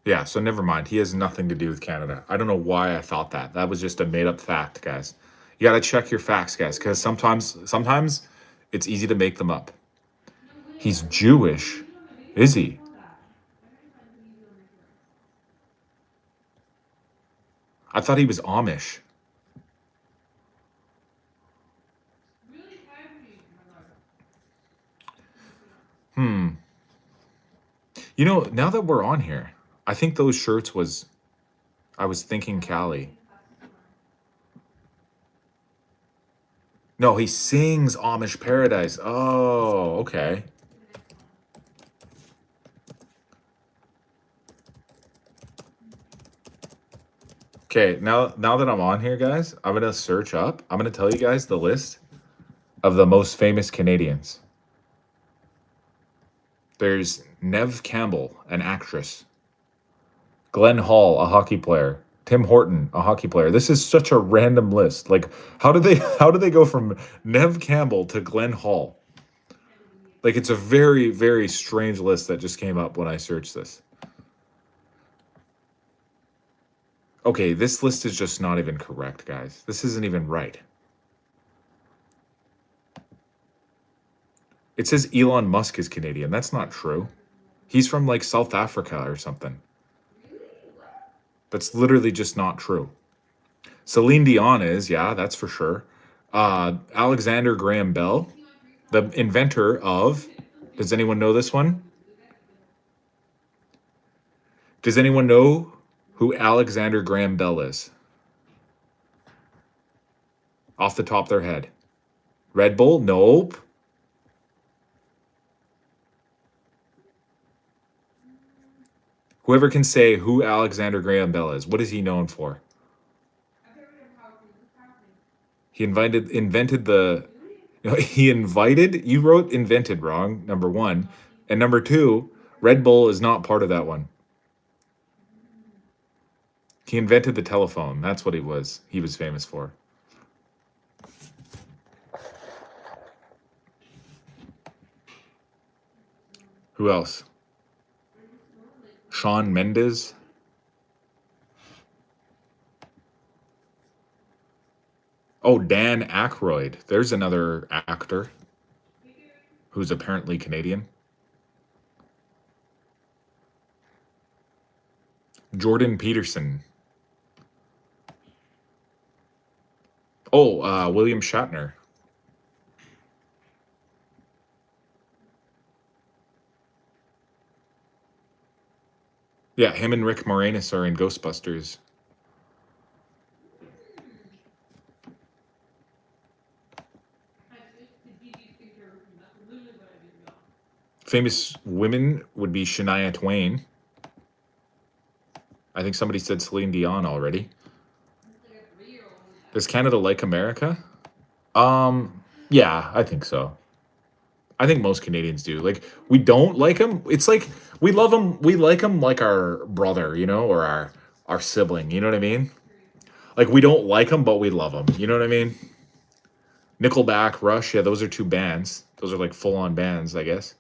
Yeah, so never mind. He has nothing to do with Canada. I don't know why I thought that. That was just a made-up fact, guys. You got to check your facts, guys, because sometimes it's easy to make them up. He's Jewish. Is he? I thought he was Amish. You know, now that we're on here, I think those shirts was... I was thinking Cali. No, he sings Amish Paradise. Oh, okay. Okay, now that I'm on here, guys, I'm going to search up. I'm going to tell you guys the list of the most famous Canadians. There's Neve Campbell, an actress. Glenn Hall, a hockey player. Tim Horton, a hockey player. This is such a random list. Like, how did they go from Neve Campbell to Glenn Hall? Like, it's a very, very strange list that just came up when I searched this. Okay, this list is just not even correct, guys. This isn't even right. It says Elon Musk is Canadian. That's not true. He's from, like, South Africa or something. That's literally just not true. Celine Dion is, yeah, that's for sure. Alexander Graham Bell, the inventor of... Does anyone know this one? Does anyone know who Alexander Graham Bell is? Off the top of their head. Red Bull? Nope. Whoever can say who Alexander Graham Bell is, what is he known for? He invented the... You wrote invented wrong, number one. And number two, Red Bull is not part of that one. He invented the telephone. That's what he was famous for. Who else? Shawn Mendes. Oh, Dan Aykroyd. There's another actor who's apparently Canadian. Jordan Peterson. Oh, William Shatner. Yeah, him and Rick Moranis are in Ghostbusters. Famous women would be Shania Twain. I think somebody said Celine Dion already. Does Canada like America? Yeah, I think so. I think most Canadians do. Like, we don't like him. It's like we love him. We like him like our brother, you know, or our sibling. You know what I mean? Like, we don't like him, but we love him. You know what I mean? Nickelback, Rush. Yeah, those are two bands. Those are like full-on bands, I guess.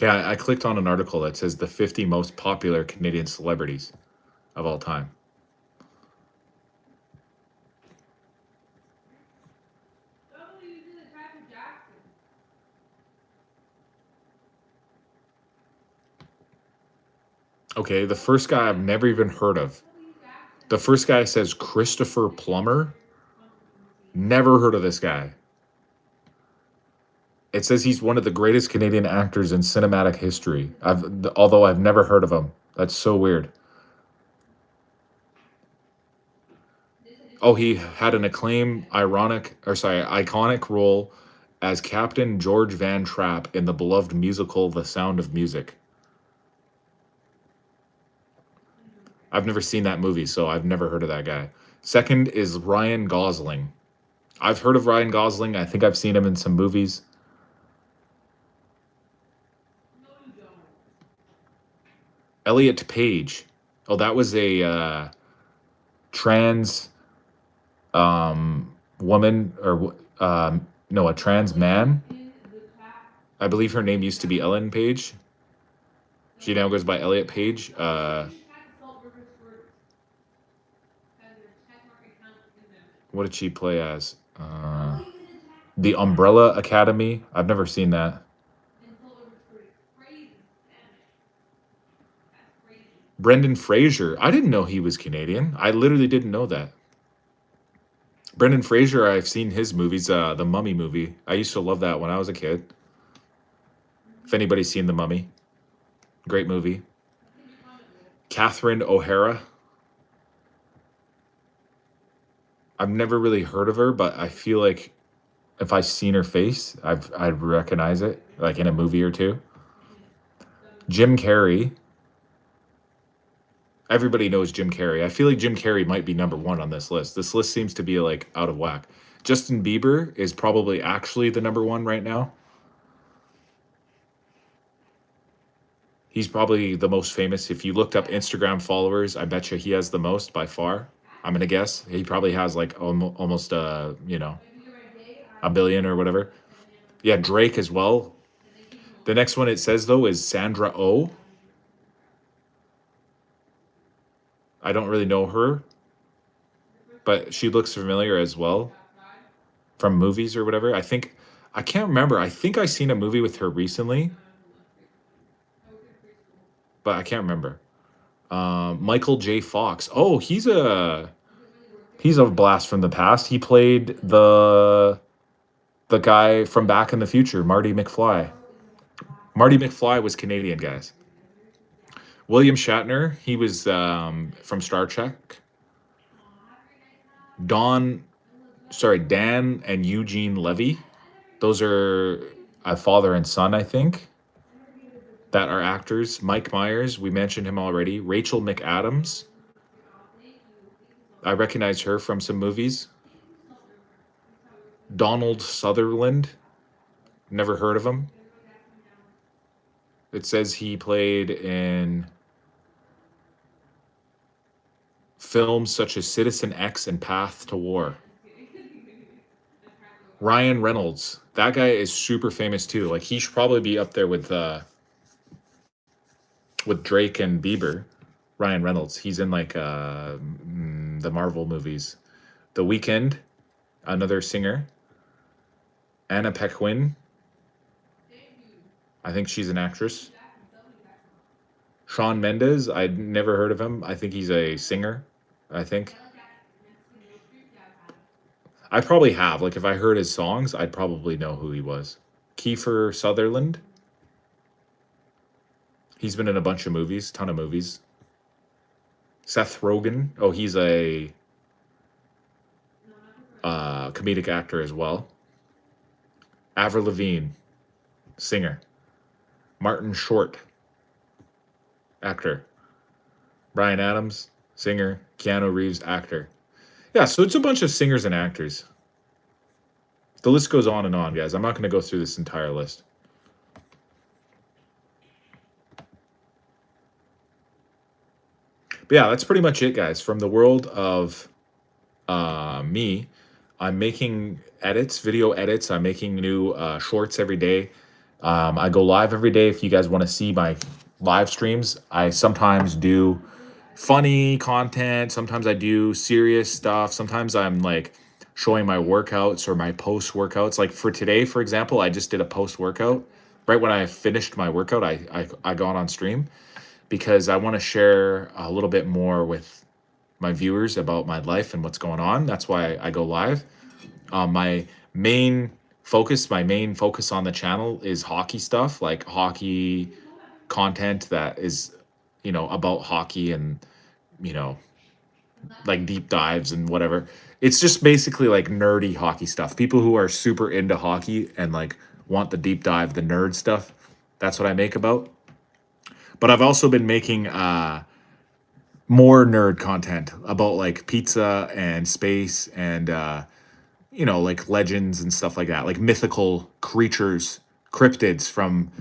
Yeah, I clicked on an article that says the 50 most popular Canadian celebrities of all time. Okay, the first guy I've never even heard of. The first guy says Christopher Plummer. Never heard of this guy. It says he's one of the greatest Canadian actors in cinematic history. Although I've never heard of him. That's so weird. Oh, he had an iconic role as Captain George Van Trapp in the beloved musical The Sound of Music. I've never seen that movie, so I've never heard of that guy. Second is Ryan Gosling. I've heard of Ryan Gosling. I think I've seen him in some movies. Elliot Page. Oh, that was a trans woman, or no, a trans man. I believe her name used to be Ellen Page. She now goes by Elliot Page. What did she play as? The Umbrella Academy. I've never seen that. Brendan Fraser. I didn't know he was Canadian. I literally didn't know that. Brendan Fraser, I've seen his movies. The Mummy movie. I used to love that when I was a kid. If anybody's seen The Mummy. Great movie. Catherine O'Hara. I've never really heard of her, but I feel like if I've seen her face, I'd recognize it, like in a movie or two. Jim Carrey. Everybody knows Jim Carrey. I feel like Jim Carrey might be number one on this list. This list seems to be like out of whack. Justin Bieber is probably actually the number one right now. He's probably the most famous. If you looked up Instagram followers, I bet you he has the most by far. I'm going to guess. He probably has like almost, a billion or whatever. Yeah, Drake as well. The next one it says, though, is Sandra Oh. I don't really know her, but she looks familiar as well from movies or whatever. I can't remember. I think I seen a movie with her recently, but I can't remember. Michael J. Fox. Oh, he's a blast from the past. He played the guy from Back in the Future, Marty McFly. Marty McFly was Canadian, guys. William Shatner, he was from Star Trek. Dan and Eugene Levy. Those are a father and son, I think, that are actors. Mike Myers, we mentioned him already. Rachel McAdams. I recognize her from some movies. Donald Sutherland. Never heard of him. It says he played in films such as Citizen X and Path to War. Ryan Reynolds. That guy is super famous too. Like, he should probably be up there with Drake and Bieber. Ryan Reynolds. He's in like the Marvel movies. The Weeknd, another singer. Anna Paquin. I think she's an actress. Shawn Mendes. I'd never heard of him. I think he's a singer. I think. I probably have. Like, if I heard his songs, I'd probably know who he was. Kiefer Sutherland. He's been in a bunch of movies, ton of movies. Seth Rogen. Oh, he's a comedic actor as well. Avril Lavigne, singer. Martin Short, actor. Bryan Adams, singer. Keanu Reeves, actor. Yeah, so it's a bunch of singers and actors. The list goes on and on, guys. I'm not going to go through this entire list. But yeah, that's pretty much it, guys. From the world of me, I'm making edits, video edits. I'm making new shorts every day. I go live every day. If you guys want to see my live streams, I sometimes do funny content. Sometimes I do serious stuff. Sometimes I'm like showing my workouts or my post workouts. Like for today, for example, I just did a post workout. Right when I finished my workout, I got on stream because I want to share a little bit more with my viewers about my life and what's going on. That's why I go live. My main focus on the channel is hockey stuff, like hockey content that is, about hockey and, you know, like deep dives and whatever. It's just basically like nerdy hockey stuff. People who are super into hockey and like want the deep dive, the nerd stuff. That's what I make about. But I've also been making more nerd content about like pizza and space and like legends and stuff like that, like mythical creatures, cryptids from,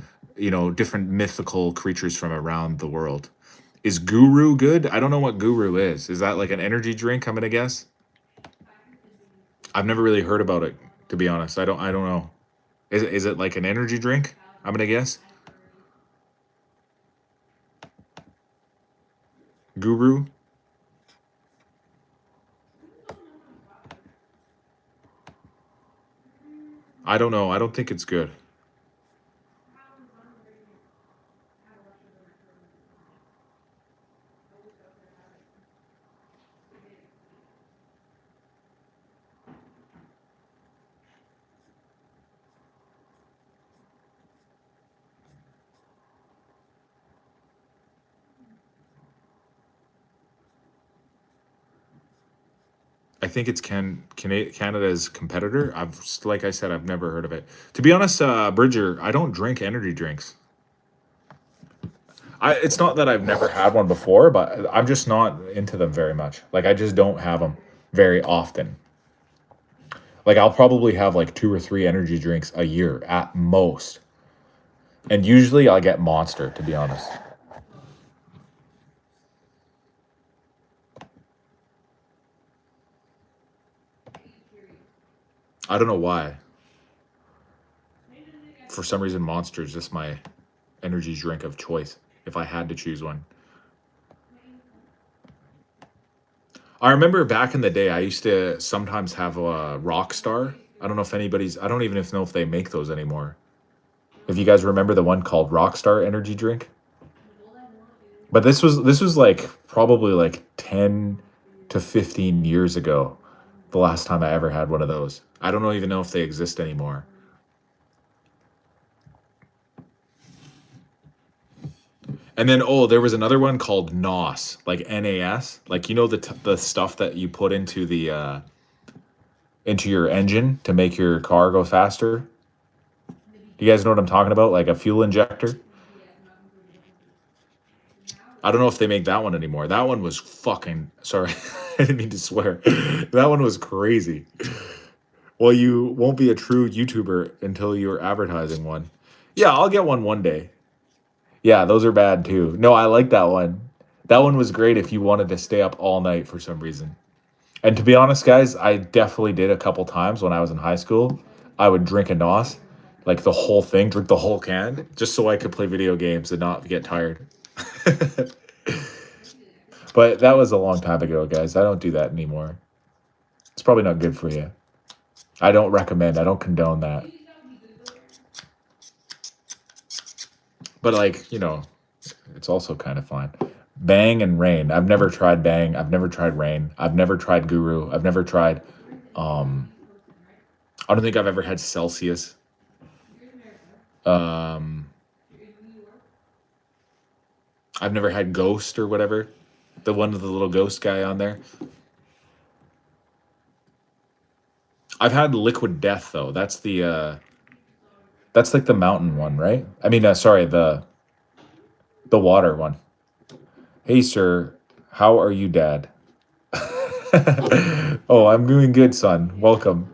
different mythical creatures from around the world. Is Guru good? I don't know what Guru is. Is that like an energy drink? I'm gonna guess. I've never really heard about it, to be honest. I don't know. Is it like an energy drink? I'm gonna guess. Guru. I don't know. I don't think it's good. I think it's Canada's competitor. Like I said, I've never heard of it. To be honest, Bridger, I don't drink energy drinks. It's not that I've never had one before, but I'm just not into them very much. Like I just don't have them very often. Like I'll probably have like 2 or 3 energy drinks a year at most. And usually I'll get Monster, to be honest. I don't know why. For some reason, Monster is just my energy drink of choice if I had to choose one. I remember back in the day, I used to sometimes have a Rockstar. I don't know if I don't even know if they make those anymore. If you guys remember the one called Rockstar energy drink. But this was like probably like 10 to 15 years ago, the last time I ever had one of those. I don't even know if they exist anymore. And then there was another one called NOS, like NAS, like the stuff that you put into the into your engine to make your car go faster. You guys know what I'm talking about? Like a fuel injector. I don't know if they make that one anymore. That one was fucking sorry. I didn't mean to swear. That one was crazy. Well, you won't be a true YouTuber until you're advertising one. Yeah, I'll get one day. Yeah, those are bad too. No, I like that one. That one was great if you wanted to stay up all night for some reason. And to be honest, guys, I definitely did a couple times when I was in high school. I would drink a NOS, like the whole thing, drink the whole can, just so I could play video games and not get tired. But that was a long time ago, guys. I don't do that anymore. It's probably not good for you. I don't recommend, I don't condone that. But like, it's also kind of fine. Bang and Rain. I've never tried Bang. I've never tried Rain. I've never tried Guru. I've never tried I don't think I've ever had Celsius. Um I've never had Ghost or whatever. The one with the little ghost guy on there. I've had Liquid Death though. That's like the mountain one, right? I mean, sorry, the water one. Hey, sir, how are you, Dad? Oh, I'm doing good, son. Welcome.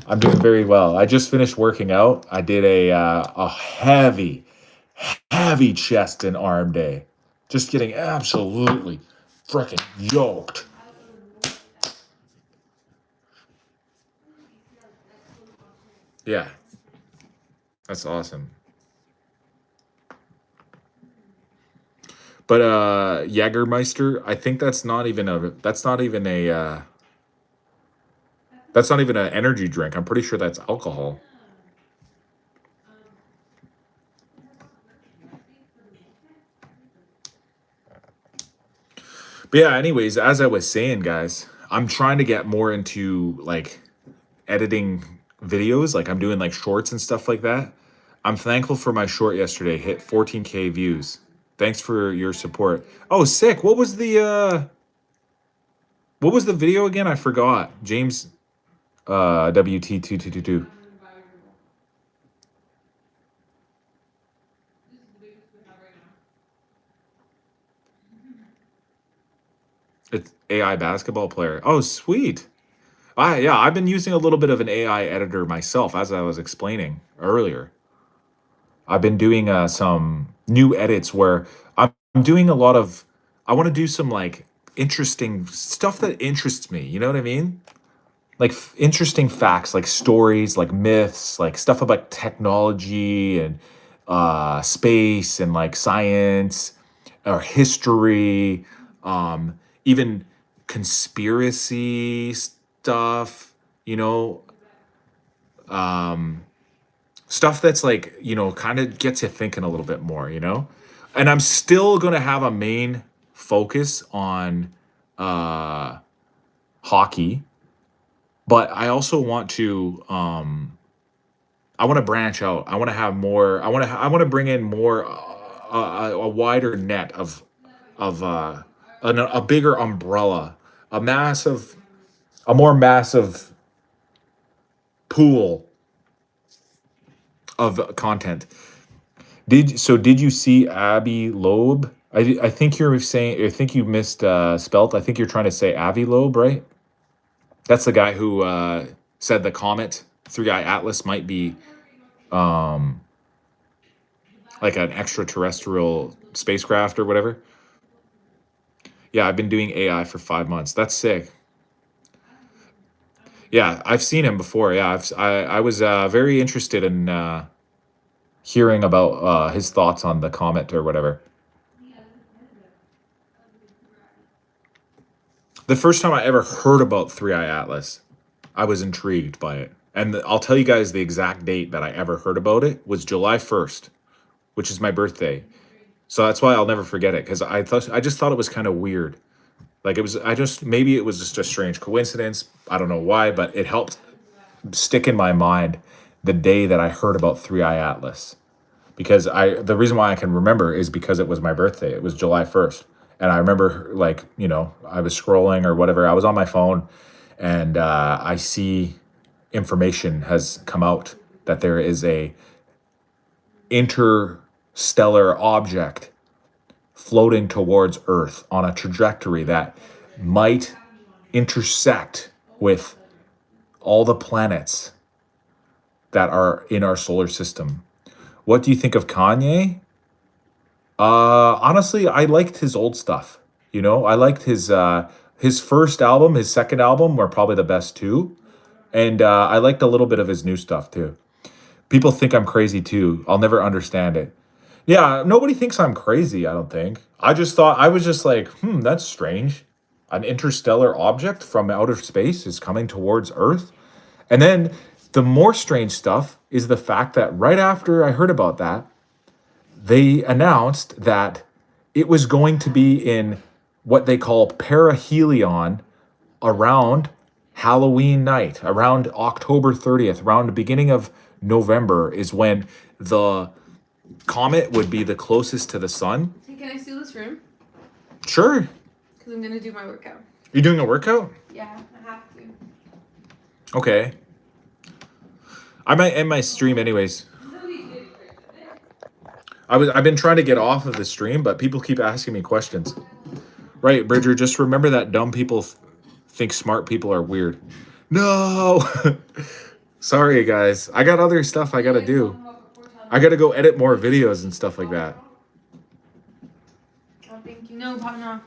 I'm doing very well. I just finished working out. I did a heavy, heavy chest and arm day. Just getting absolutely freaking yoked. Yeah, that's awesome. But Jägermeister, I think that's not even a that's not even an energy drink. I'm pretty sure that's alcohol. But yeah, anyways, as I was saying, guys, I'm trying to get more into like editing videos. Like I'm doing like shorts and stuff like that. I'm thankful for my short yesterday. Hit 14K views. Thanks for your support. Oh, sick. What was the video again? I forgot. James WT2222. It's AI basketball player. Oh, sweet. Yeah, I've been using a little bit of an AI editor myself, as I was explaining earlier. I've been doing some new edits where I'm doing a lot of. I want to do some like interesting stuff that interests me. You know what I mean? Like interesting facts, like stories, like myths, like stuff about technology and space and like science or history, even conspiracy stuff. You know, um, stuff that's like kind of gets you thinking a little bit more. And I'm still gonna have a main focus on uh, hockey, but I also want to I want to branch out. I want to have more. I want to bring in more a wider net of a bigger umbrella, a massive, a more massive pool of content. Did you see Abby Loeb? I think you're saying, I think you missed spelt. I think you're trying to say Avi Loeb, right? That's the guy who said the comet Three Eye Atlas might be um, like an extraterrestrial spacecraft or whatever. Yeah, I've been doing AI for 5 months. That's sick. Yeah, I've seen him before. Yeah, I was very interested in hearing about his thoughts on the comet or whatever. The first time I ever heard about Three Eye Atlas, I was intrigued by it. And I'll tell you guys the exact date that I ever heard about it was July 1st, which is my birthday. So that's why I'll never forget it, because I just thought it was kind of weird. Like it was I just maybe it was just a strange coincidence. I don't know why, but it helped stick in my mind the day that I heard about Three Eye Atlas. Because the reason why I can remember is because it was my birthday. It was July 1st. And I remember like, I was scrolling or whatever. I was on my phone and I see information has come out that there is a interstellar object floating towards Earth on a trajectory that might intersect with all the planets that are in our solar system. What do you think of Kanye? Honestly, I liked his old stuff. I liked his first album, his second album were probably the best too, and I liked a little bit of his new stuff too. People think I'm crazy too. I'll never understand it. Yeah, nobody thinks I'm crazy, I don't think. I just thought I was just like, that's strange. An interstellar object from outer space is coming towards Earth. And then the more strange stuff is the fact that right after I heard about that, they announced that it was going to be in what they call perihelion around Halloween night, around October 30th, around the beginning of November is when the comet would be the closest to the sun. Hey, can I steal this room? Sure. Because I'm going to do my workout. You're doing a workout? Yeah, I have to. Okay. I might end my stream anyways. I've been trying to get off of the stream, but people keep asking me questions. Right, Bridger, just remember that dumb people think smart people are weird. No. Sorry guys. I got other stuff I got to do. I got to go edit more videos and stuff like that. Oh, thank you. No, partner.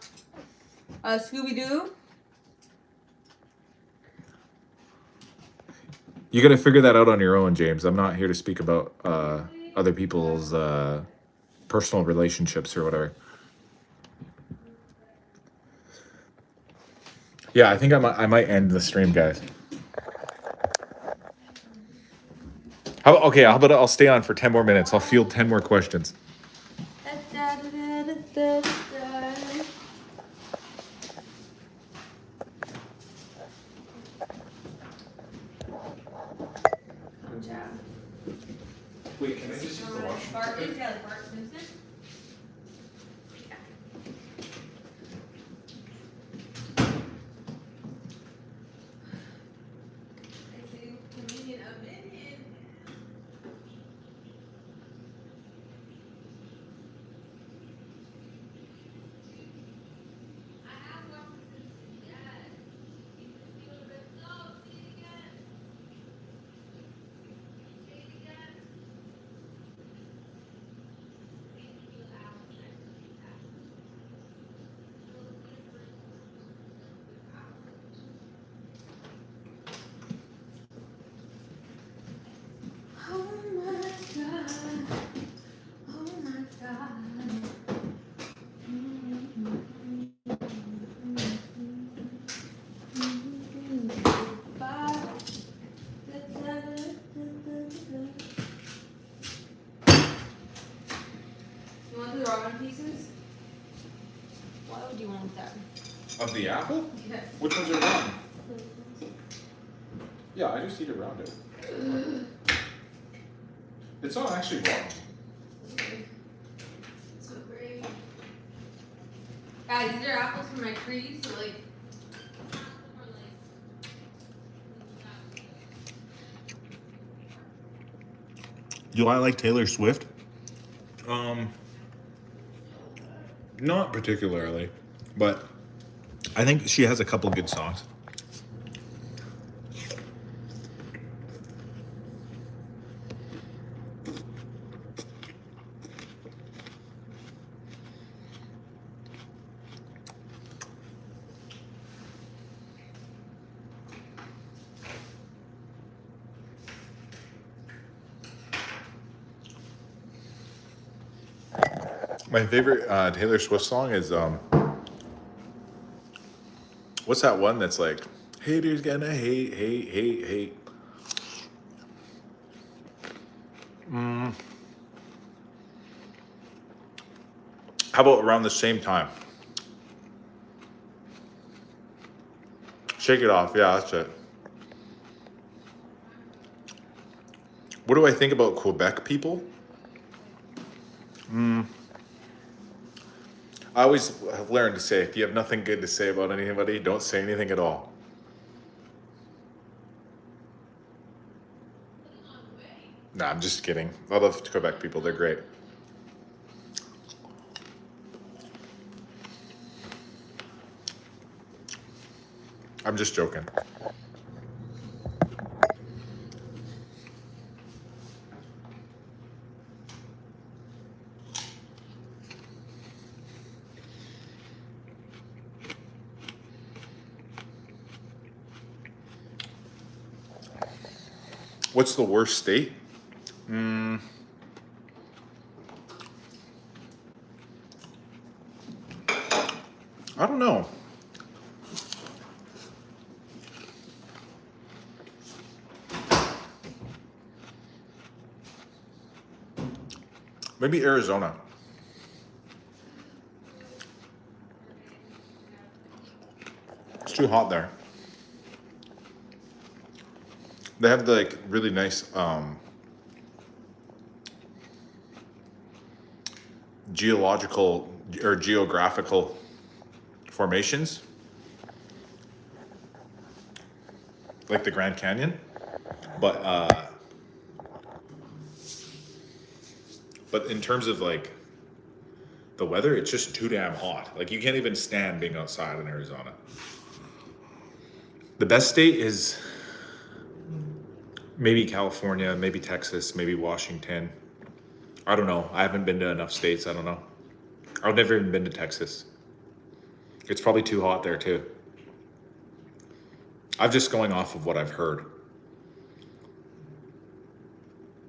Scooby-Doo? You got to figure that out on your own, James. I'm not here to speak about other people's personal relationships or whatever. Yeah, I think I might end the stream, guys. How about I'll stay on for 10 more minutes. I'll field 10 more questions. Wait, can I just use the washroom? Bart is Taylor Bart Simpson. I see comedian opinion. I have watched The Simpsons, yes. You just feel a bit slow. See it again. Say it again. Oh my God. Oh my God. You want the ramen pieces? Why would you want that? Of the apple? Yes. Which ones are round? Yeah, I just eat around it. It's not actually wrong. So great. Guys, these are apples from my tree, so like. Do I like Taylor Swift? Not particularly, but I think she has a couple good songs. My favorite Taylor Swift song is what's that one that's like haters gonna hate, hate, hate, hate. How about around the same time? Shake It Off, yeah, that's it. What do I think about Quebec people? I always have learned to say, if you have nothing good to say about anybody, don't say anything at all. Nah, I'm just kidding. I love Quebec people, they're great. I'm just joking. What's the worst state? I don't know. Maybe Arizona. It's too hot there. They have the like really nice geological or geographical formations, like the Grand Canyon, but in terms of like the weather, it's just too damn hot. Like you can't even stand being outside in Arizona. The best state is maybe California, maybe Texas, maybe Washington. I don't know. I haven't been to enough states. I don't know. I've never even been to Texas. It's probably too hot there too. I'm just going off of what I've heard.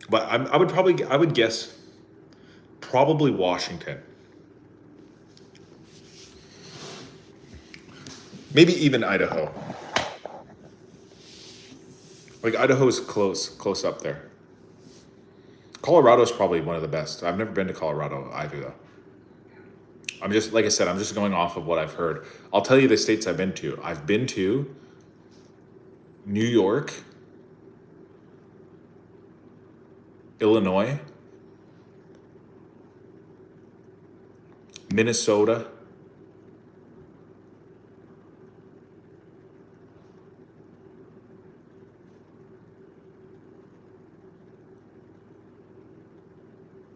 But I would guess probably Washington. Maybe even Idaho. Like Idaho's close up there. Colorado's probably one of the best. I've never been to Colorado either though. I'm just, like I said, I'm just going off of what I've heard. I'll tell you the states I've been to. I've been to New York, Illinois, Minnesota,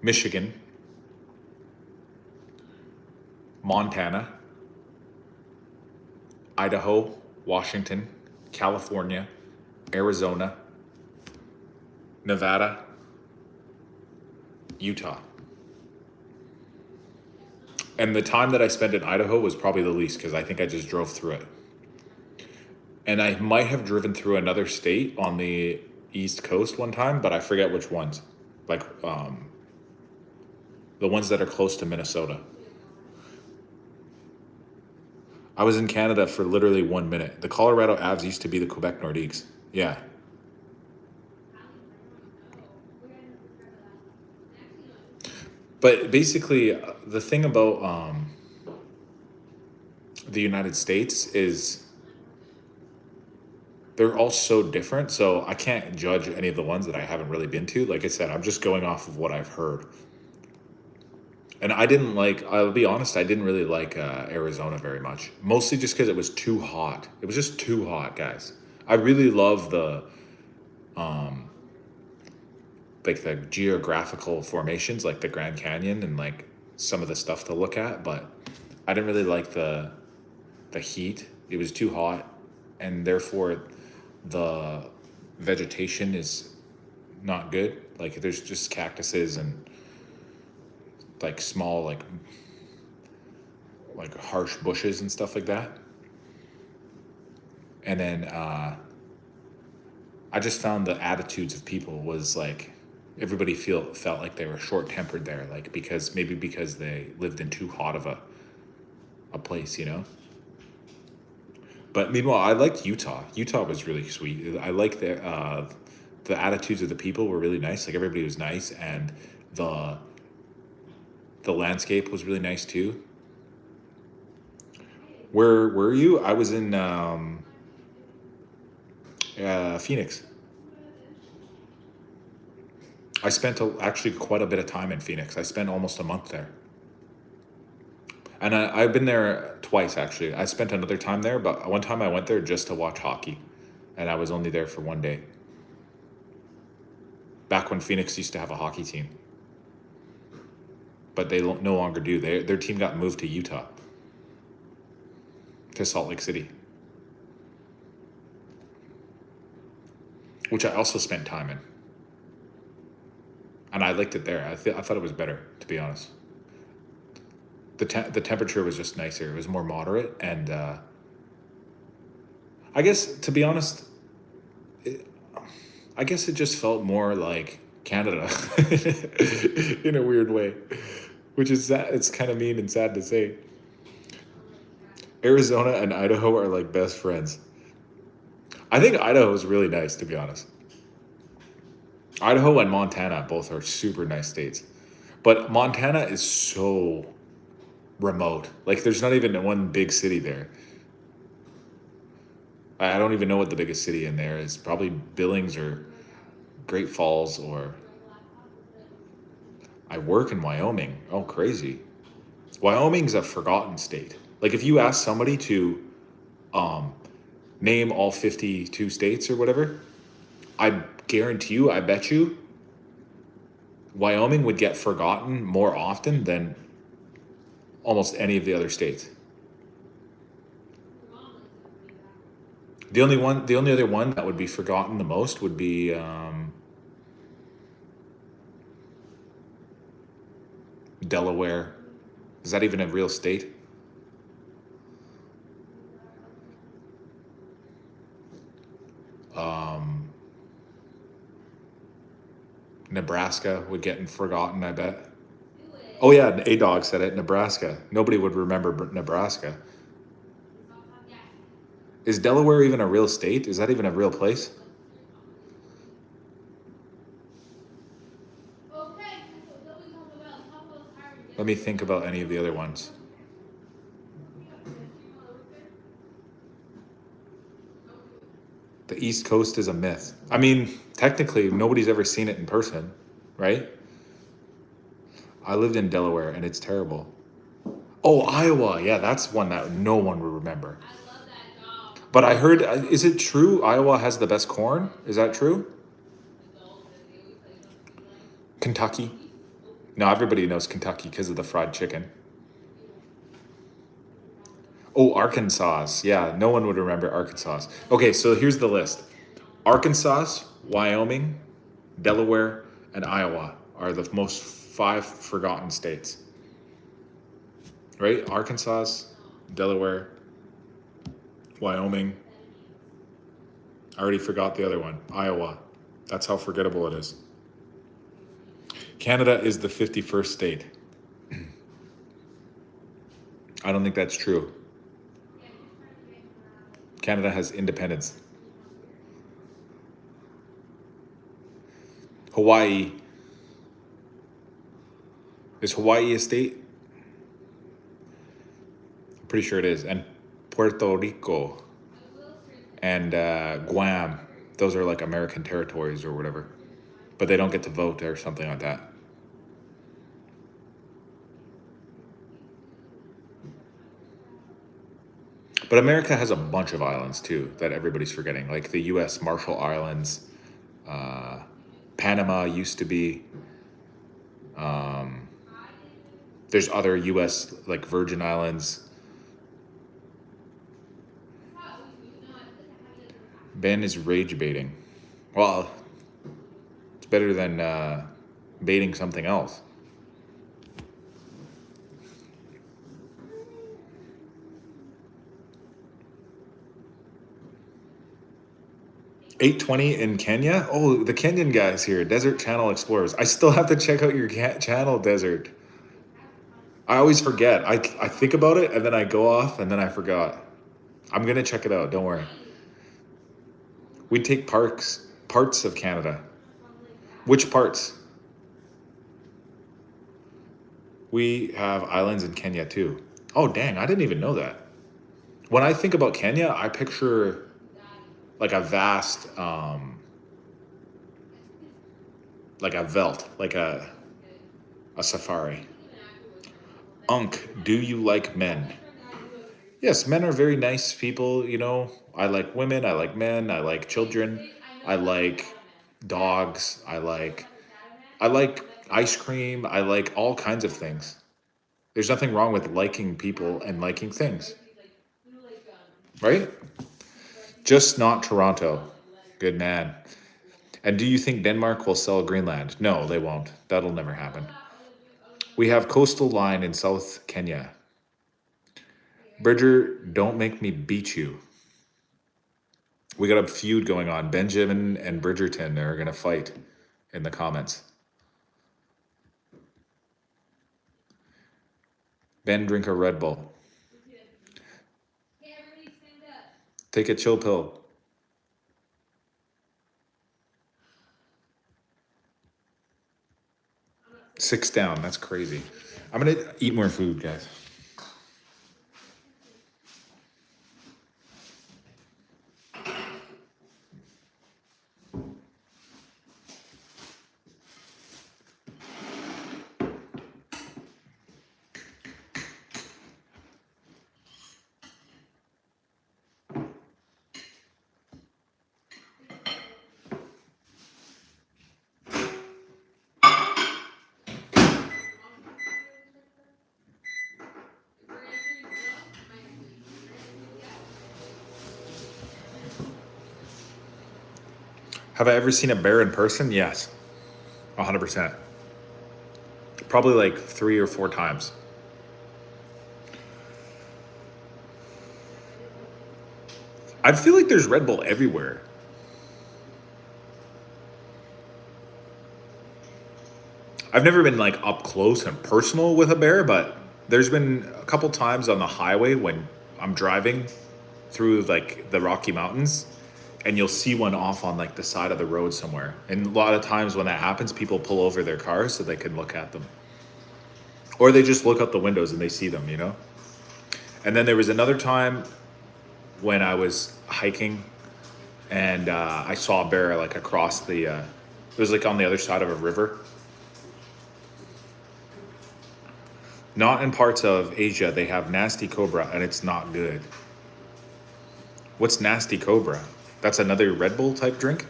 Michigan, Montana, Idaho, Washington, California, Arizona, Nevada, Utah. And the time that I spent in Idaho was probably the least because I think I just drove through it. And I might have driven through another state on the East Coast one time, but I forget which ones. Like the ones that are close to Minnesota. I was in Canada for literally 1 minute. The Colorado Avs used to be the Quebec Nordiques. Yeah. But basically, the thing about the United States is they're all so different. So I can't judge any of the ones that I haven't really been to. Like I said, I'm just going off of what I've heard. And I'll be honest, I didn't really like Arizona very much. Mostly just because it was too hot. It was just too hot, guys. I really love the like the geographical formations, like the Grand Canyon and like some of the stuff to look at, but I didn't really like the heat. It was too hot, and therefore the vegetation is not good. Like there's just cactuses and like small like harsh bushes and stuff like that. And then I just found the attitudes of people was like everybody felt like they were short tempered there, like because they lived in too hot of a place, you know. But meanwhile, I liked Utah. Utah was really sweet. I liked the attitudes of the people were really nice. Like everybody was nice, and the landscape was really nice too. Where were you? I was in Phoenix. I spent actually quite a bit of time in Phoenix. I spent almost a month there. And I've been there twice, actually. I spent another time there, but one time I went there just to watch hockey. And I was only there for 1 day. Back when Phoenix used to have a hockey team. But they no longer do. Their team got moved to Utah. To Salt Lake City. Which I also spent time in. And I liked it there. I thought it was better, to be honest. The temperature was just nicer. It was more moderate, and I guess, to be honest, I guess it just felt more like Canada in a weird way, which is sad. It's kind of mean and sad to say. Arizona and Idaho are like best friends. I think Idaho is really nice, to be honest. Idaho and Montana both are super nice states. But Montana is so remote. Like there's not even one big city there. I don't even know what the biggest city in there is. Probably Billings or Great Falls, or I work in Wyoming. Oh, crazy. Wyoming's a forgotten state. Like if you ask somebody to name all 52 states or whatever, I guarantee you, I bet you, Wyoming would get forgotten more often than almost any of the other states. The only other one that would be forgotten the most would be Delaware. Is that even a real state? Nebraska would get forgotten, I bet. Do it. Oh yeah, A Dog said it. Nebraska. Nobody would remember Nebraska. Yeah. Is Delaware even a real state? Is that even a real place? Okay, so then we talk about hiring. Let me think about any of the other ones. The East Coast is a myth. I mean, technically, nobody's ever seen it in person, right? I lived in Delaware and it's terrible. Oh, Iowa. Yeah, that's one that no one would remember. I love that job. But I heard, is it true Iowa has the best corn? Is that true? Kentucky? No, everybody knows Kentucky because of the fried chicken. Oh, Arkansas. Yeah, no one would remember Arkansas. Okay, so here's the list. Arkansas, Wyoming, Delaware, and Iowa are the most 5 forgotten states. Right? Arkansas, Delaware, Wyoming. I already forgot the other one. Iowa. That's how forgettable it is. Canada is the 51st state. I don't think that's true. Canada has independence. Hawaii. Is Hawaii a state? I'm pretty sure it is. And Puerto Rico and Guam. Those are like American territories or whatever. But they don't get to vote or something like that. But America has a bunch of islands too that everybody's forgetting, like the U.S. Marshall Islands, Panama used to be. There's other U.S. like Virgin Islands. Ben is rage baiting. Well, it's better than baiting something else. $8.20 in Kenya? Oh, the Kenyan guys here, Desert Channel Explorers. I still have to check out your channel, Desert. I always forget. I think about it and then I go off and then I forgot. I'm gonna check it out. Don't worry. We take parts of Canada. Which parts? We have islands in Kenya too. Oh dang! I didn't even know that. When I think about Kenya, I picture like a vast, like a veldt, like a safari. Unk, do you like men? Yes, men are very nice people, you know. I like women, I like men, I like children, I like dogs, I like ice cream, I like all kinds of things. There's nothing wrong with liking people and liking things. Right? Just not Toronto. Good man. And do you think Denmark will sell Greenland? No, they won't. That'll never happen. We have coastal line in South Kenya. Bridger, don't make me beat you. We got a feud going on. Benjamin and Bridgerton are going to fight in the comments. Ben, drink a Red Bull. Take a chill pill. Six down. That's crazy. I'm going to eat more food, guys. Have I ever seen a bear in person? Yes. 100%. Probably like 3 or 4 times. I feel like there's Red Bull everywhere. I've never been like up close and personal with a bear, but there's been a couple times on the highway when I'm driving through like the Rocky Mountains, and you'll see one off on like the side of the road somewhere. And a lot of times when that happens, people pull over their cars so they can look at them. Or they just look out the windows and they see them, you know? And then there was another time when I was hiking and I saw a bear like across the, it was like on the other side of a river. Not in parts of Asia, they have nasty cobra and it's not good. What's nasty cobra? That's another Red Bull type drink?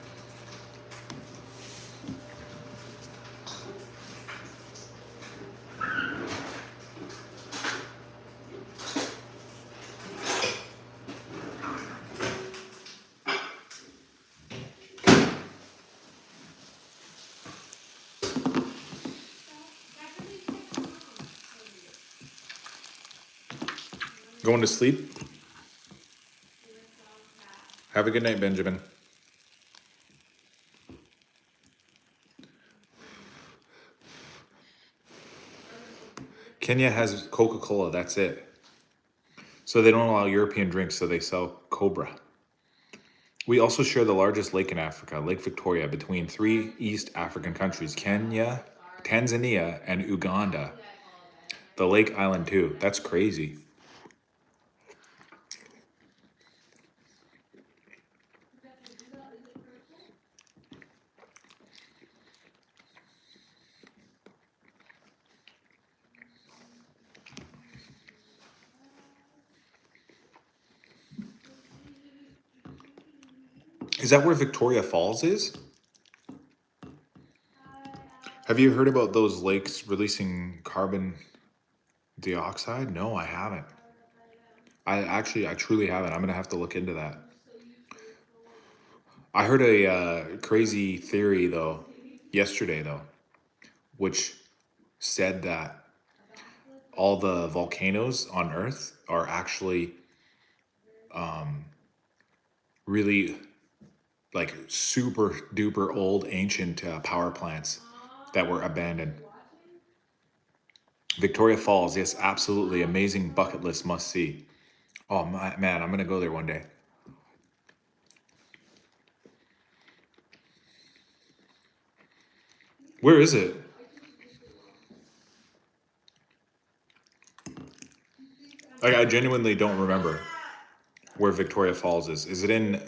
Going to sleep? Have a good night, Benjamin. Kenya has Coca-Cola, that's it. So they don't allow European drinks, so they sell Cobra. We also share the largest lake in Africa, Lake Victoria, between 3 East African countries, Kenya, Tanzania, and Uganda. The lake island too. That's crazy. Is that where Victoria Falls is? Have you heard about those lakes releasing carbon dioxide? No, I haven't. I truly haven't. I'm gonna have to look into that. I heard a crazy theory though, yesterday though, which said that all the volcanoes on Earth are actually really like super duper old ancient power plants that were abandoned. Victoria Falls, yes, absolutely amazing bucket list must see. Oh man, I'm gonna go there one day. Where is it? Like, I genuinely don't remember where Victoria Falls is. Is it in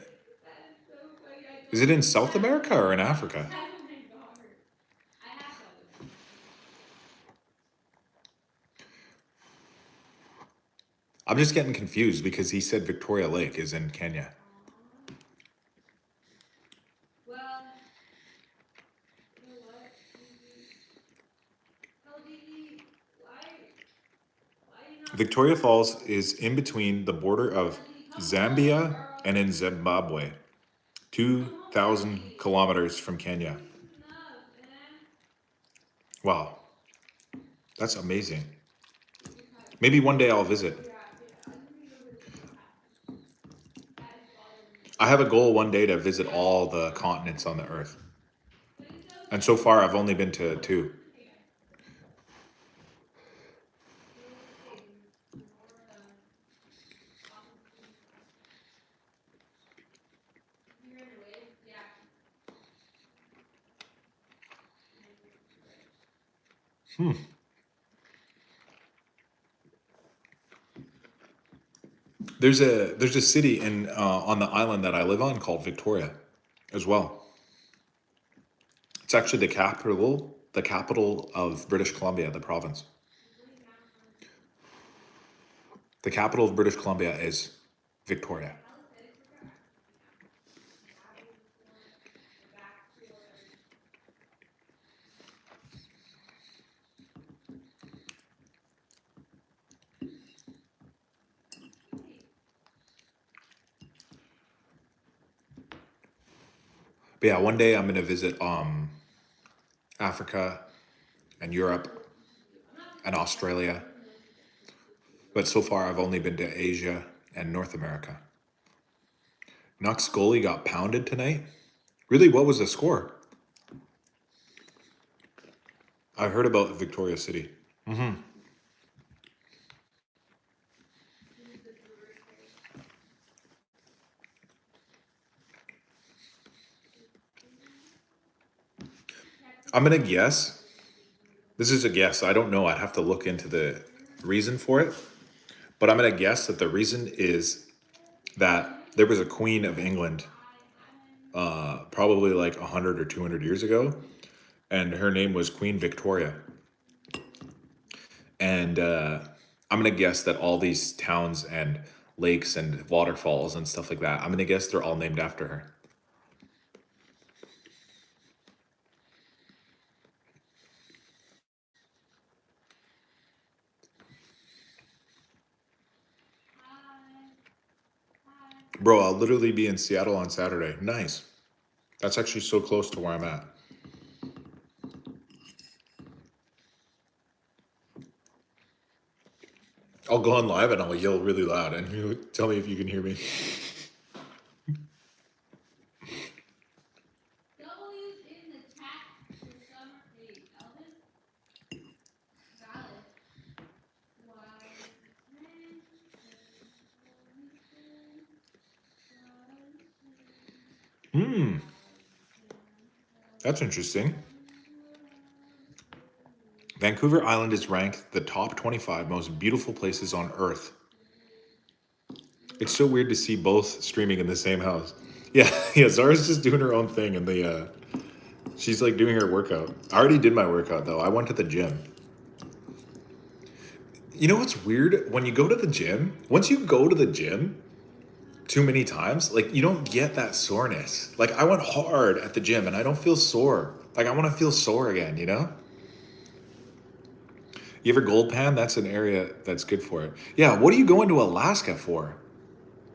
South America or in Africa? I'm just getting confused because he said Victoria Lake is in Kenya. Victoria Falls is in between the border of Zambia and in Zimbabwe, 2,000 kilometers from Kenya. Wow, that's amazing. Maybe one day I'll visit. I have a goal one day to visit all the continents on the earth. And so far, I've only been to 2. There's a city in on the island that I live on called Victoria, as well. It's actually the capital of British Columbia, the province. The capital of British Columbia is Victoria. But yeah, one day I'm gonna visit Africa and Europe and Australia. But so far I've only been to Asia and North America. Knox goalie got pounded tonight. Really, what was the score? I heard about Victoria City. Mm-hmm. I'm gonna guess. This is a guess. I don't know. I'd have to look into the reason for it. But I'm gonna guess that the reason is that there was a Queen of England, probably like 100 or 200 years ago, and her name was Queen Victoria. And I'm gonna guess that all these towns and lakes and waterfalls and stuff like that, I'm gonna guess they're all named after her. Bro, I'll literally be in Seattle on Saturday. Nice. That's actually so close to where I'm at. I'll go on live and I'll yell really loud and you tell me if you can hear me. W's in the chat for summer. Hey, Elvis. Valid. Why? Hmm, that's interesting. Vancouver Island is ranked the top 25 most beautiful places on Earth. It's so weird to see both streaming in the same house. Yeah, yeah. Zara's just doing her own thing, and she's like doing her workout. I already did my workout though. I went to the gym. You know what's weird? When you go to the gym, once you go to the gym too many times, like you don't get that soreness. Like I went hard at the gym, and I don't feel sore. Like I want to feel sore again. You know? You ever gold pan? That's an area that's good for it. Yeah. What are you going to Alaska for?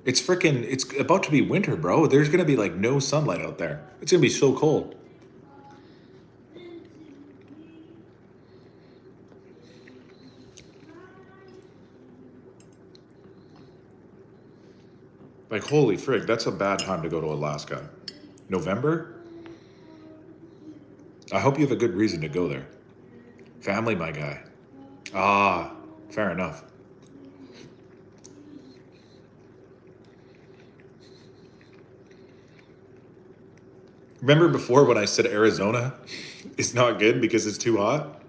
It's freaking, it's about to be winter, bro. There's going to be like no sunlight out there. It's going to be so cold. Like, holy frig, that's a bad time to go to Alaska. November? I hope you have a good reason to go there. Family, my guy. Ah, fair enough. Remember before when I said Arizona is not good because it's too hot?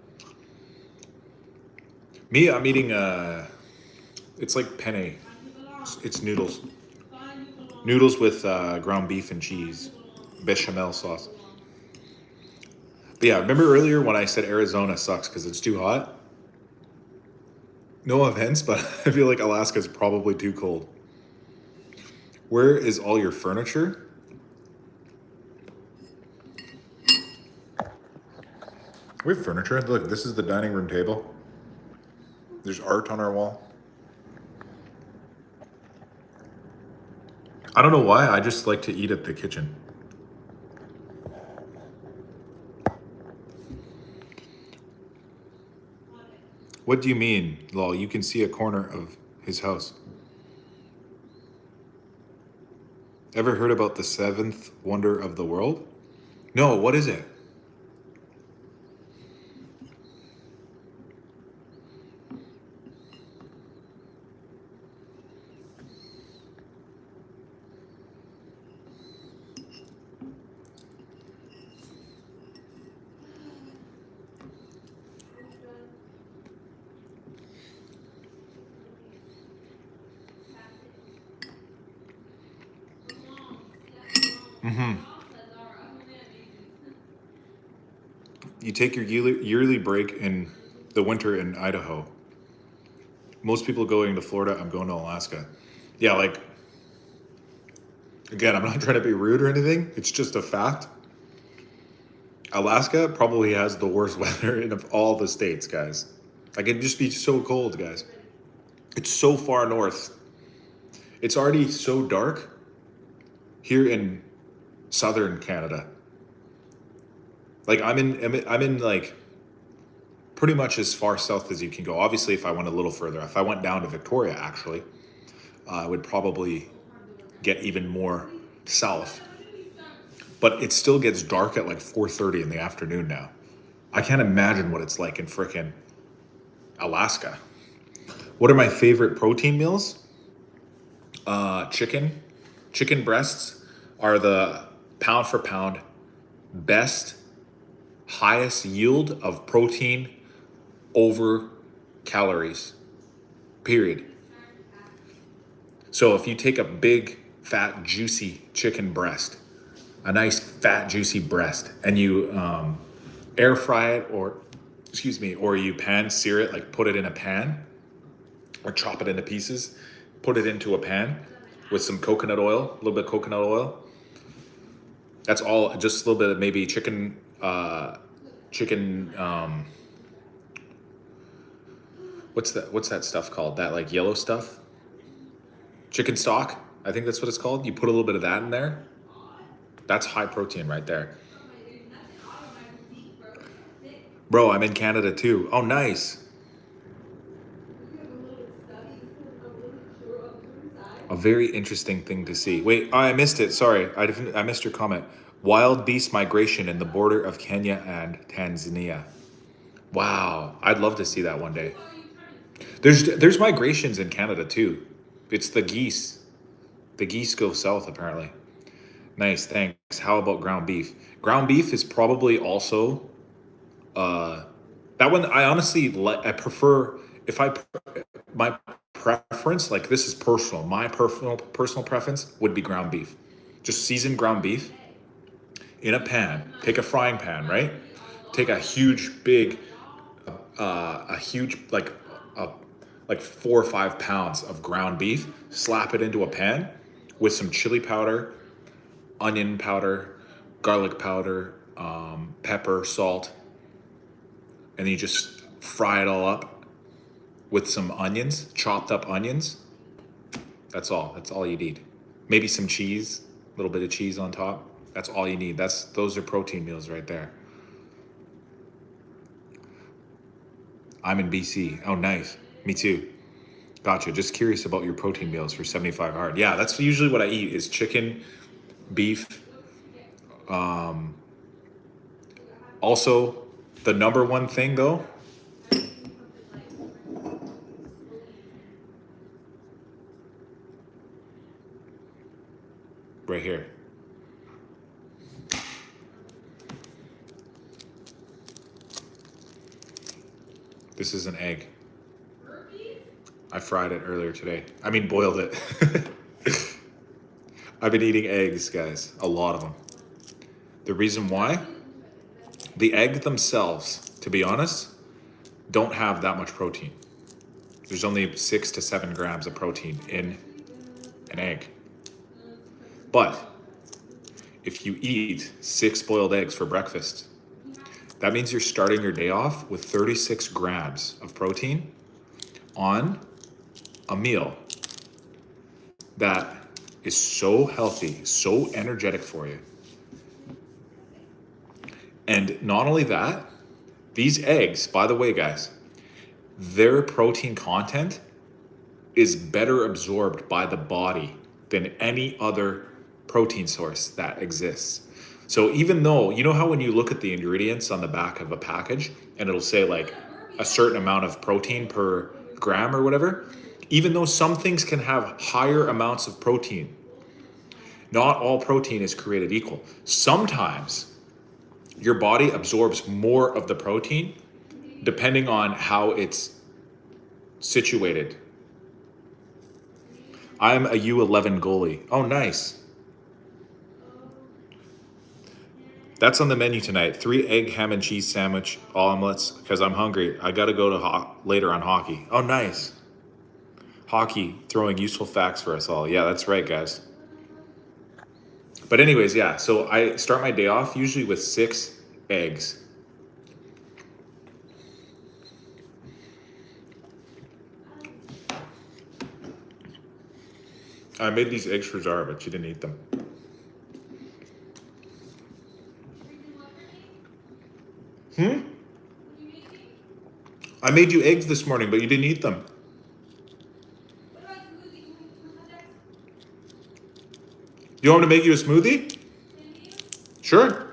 Me, I'm eating, it's like penne. It's noodles. Noodles with ground beef and cheese. Bechamel sauce. But yeah, remember earlier when I said Arizona sucks because it's too hot? No offense, but I feel like Alaska is probably too cold. Where is all your furniture? We have furniture. Look, this is the dining room table. There's art on our wall. I don't know why, I just like to eat at the kitchen. What do you mean, lol? You can see a corner of his house. Ever heard about the seventh wonder of the world? No, what is it? You take your yearly break in the winter in Idaho. Most people going to Florida, I'm going to Alaska. Yeah, like, again, I'm not trying to be rude or anything. It's just a fact. Alaska probably has the worst weather of all the states, guys. Like, it'd just be so cold, guys. It's so far north. It's already so dark here in southern Canada. Like, I'm in like pretty much as far south as you can go. Obviously, if I went a little further, if I went down to Victoria, actually, I would probably get even more south. But it still gets dark at like 4:30 in the afternoon now. I can't imagine what it's like in frickin' Alaska. What are my favorite protein meals? Chicken. Chicken breasts are the pound for pound best, highest yield of protein over calories, period. So if you take a big, fat, juicy chicken breast, a nice, fat, juicy breast, and you air fry it, or, excuse me, or you pan sear it, like put it in a pan, or chop it into pieces, put it into a pan with some coconut oil, a little bit of coconut oil. That's all, just a little bit of maybe chicken, what's that stuff called? That like yellow stuff? Chicken stock, I think that's what it's called. You put a little bit of that in there. That's high protein right there. Bro, I'm in Canada too. Oh, nice. A very interesting thing to see. Wait, I missed it. Sorry, I missed your comment. Wild beast migration in the border of Kenya and Tanzania. Wow, I'd love to see that one day. There's migrations in Canada too. It's the geese. The geese go south apparently. Nice, thanks. How about ground beef? Ground beef is probably also that one. I honestly I prefer if I my preference, like this is personal. My personal preference would be ground beef. Just seasoned ground beef in a pan. Take a frying pan, right? Take a huge big a huge like 4 or 5 pounds of ground beef, slap it into a pan with some chili powder, onion powder, garlic powder, pepper, salt, and then you just fry it all up with some onions, chopped up onions. That's all. That's all you need. Maybe some cheese, a little bit of cheese on top. That's all you need. Those are protein meals right there. I'm in BC. Oh, nice. Me too. Gotcha. Just curious about your protein meals for 75 hard. Yeah, that's usually what I eat is chicken, beef. Also, the number one thing though, right here. This is an egg. I fried it earlier today. I mean, boiled it. I've been eating eggs, guys. A lot of them. The reason why? The egg themselves, to be honest, don't have that much protein. There's only 6 to 7 grams of protein in an egg. But if you eat 6 boiled eggs for breakfast, that means you're starting your day off with 36 grams of protein on a meal that is so healthy, so energetic for you. And not only that, these eggs, by the way, guys, their protein content is better absorbed by the body than any other protein source that exists. So even though, you know how when you look at the ingredients on the back of a package and it'll say like a certain amount of protein per gram or whatever, even though some things can have higher amounts of protein, not all protein is created equal. Sometimes your body absorbs more of the protein depending on how it's situated. I'm a U11 goalie. Oh, nice. That's on the menu tonight. 3 egg, ham, and cheese sandwich, omelets, because I'm hungry. I got to go to later on hockey. Oh, nice. Hockey, throwing useful facts for us all. Yeah, that's right, guys. But anyways, yeah, so I start my day off usually with 6 eggs. I made these eggs for Zara, but she didn't eat them. I made you eggs this morning, but you didn't eat them. You want me to make you a smoothie? Sure.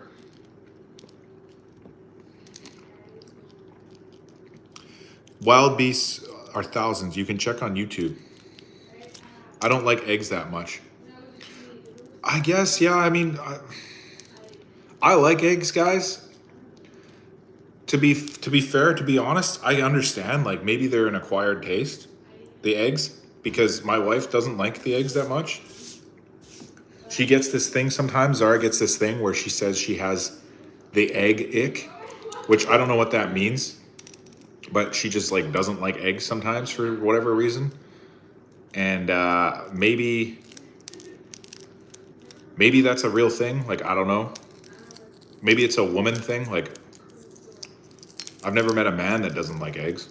Wild beasts are thousands. You can check on YouTube. I don't like eggs that much. I guess, yeah. I mean, I like eggs, guys. To be fair, to be honest, I understand. Like maybe they're an acquired taste, the eggs, because my wife doesn't like the eggs that much. She gets this thing sometimes. Zara gets this thing where she says she has the egg ick, which I don't know what that means, but she just like doesn't like eggs sometimes for whatever reason. And maybe that's a real thing. Like I don't know. Maybe it's a woman thing. Like I've never met a man that doesn't like eggs.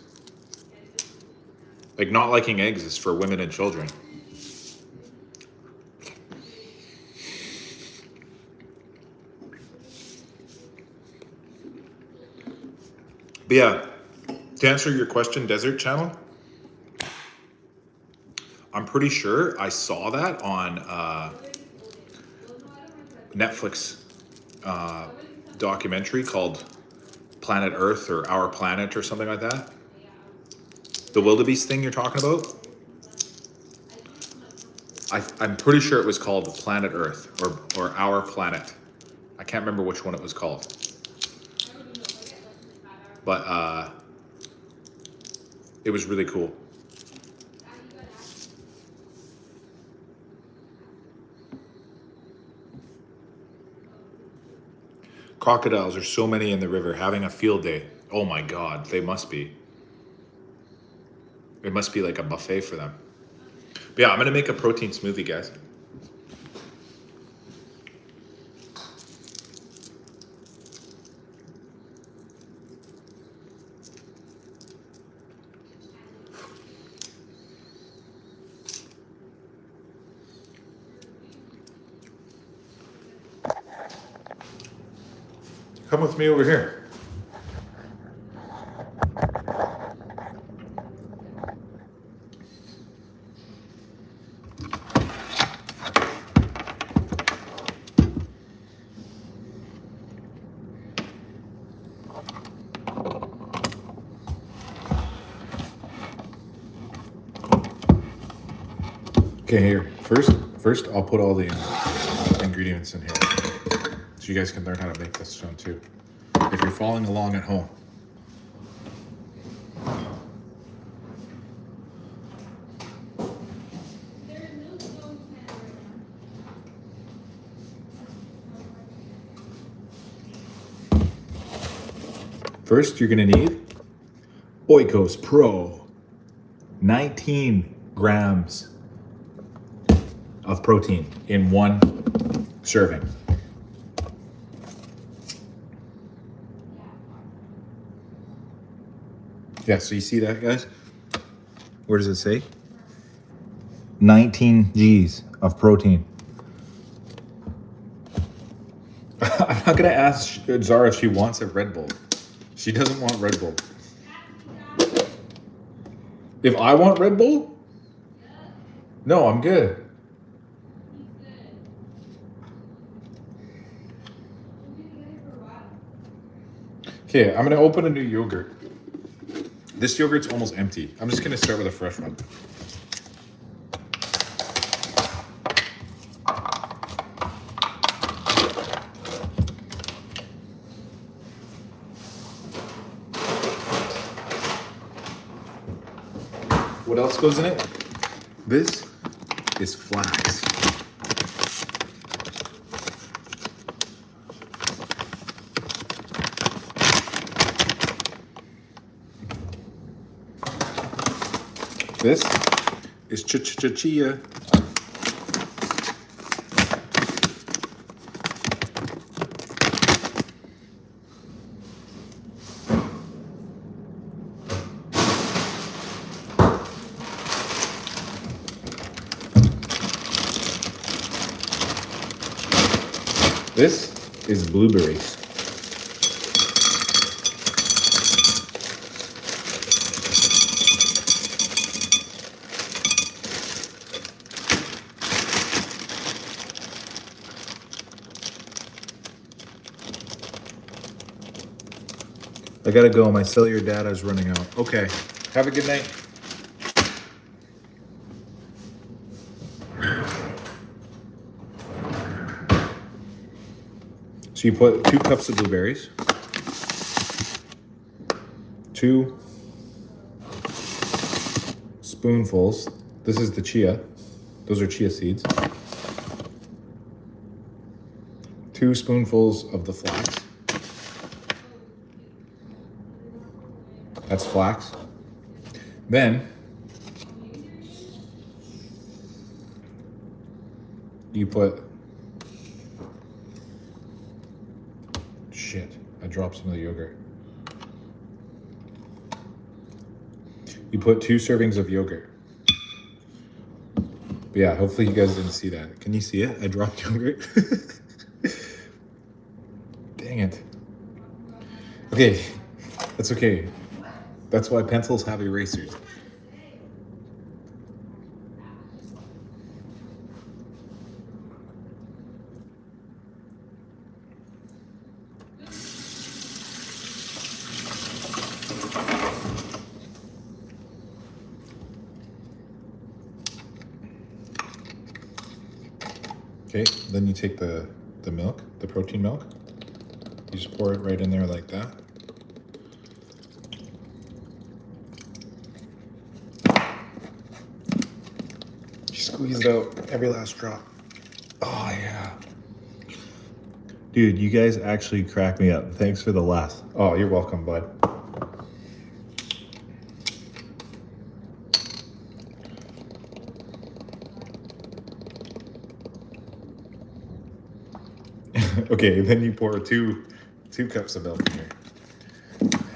Like not liking eggs is for women and children. But yeah, to answer your question, Desert Channel, I'm pretty sure I saw that on Netflix documentary called Planet Earth or Our Planet or something like that. The wildebeest thing you're talking about? I'm pretty sure it was called Planet Earth or Our Planet. I can't remember which one it was called. But it was really cool. Crocodiles are so many in the river having a field day. Oh my God, they must be. It must be like a buffet for them. But yeah, I'm gonna make a protein smoothie, guys. Come with me over here. Okay, here. First, I'll put all the ingredients in here, so you guys can learn how to make this stone too. If you're following along at home. First, you're gonna need Oikos Pro, 19 grams of protein in one serving. Yeah, so you see that, guys? Where does it say? 19 G's of protein. I'm not gonna ask Zara if she wants a Red Bull. She doesn't want Red Bull. If I want Red Bull? No, I'm good. Okay, I'm gonna open a new yogurt. This yogurt's almost empty. I'm just gonna start with a fresh one. What else goes in it? This is flax. This is chia. This is blueberries. I gotta go. My cellular data is running out. Okay. Have a good night. So you put 2 cups of blueberries, 2 spoonfuls. This is the chia. Those are chia seeds. 2 spoonfuls of the flax. That's flax. Then you put, shit, I dropped some of the yogurt. You put 2 servings of yogurt. But yeah, hopefully you guys didn't see that. Can you see it? I dropped yogurt. Dang it. Okay, that's okay. That's why pencils have erasers. Okay, then you take the milk, the protein milk. You just pour it right in there like that. You squeeze out every last drop. Oh yeah. Dude, you guys actually crack me up. Thanks for the laugh. Oh, you're welcome, bud. Okay, then you pour two cups of milk in here.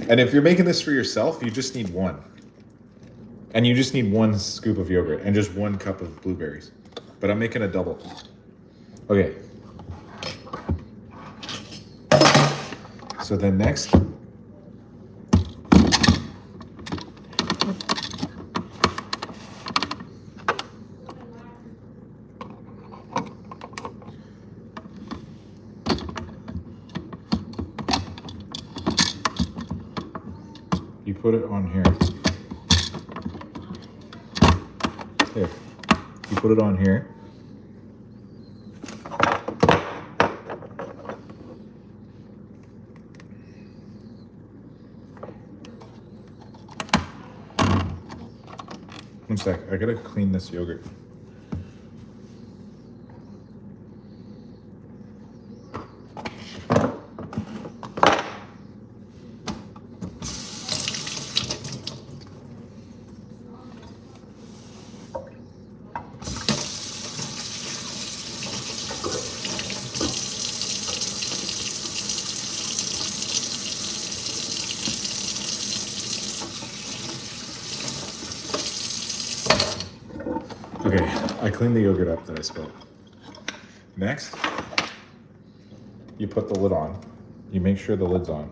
And if you're making this for yourself, you just need 1. And you just need 1 scoop of yogurt and just 1 cup of blueberries. But I'm making a double. Okay. So then next, you put it on here. Here. You put it on here. One sec, I gotta clean this yogurt. Okay, I cleaned the yogurt up that I spilled. Next, you put the lid on. You make sure the lid's on.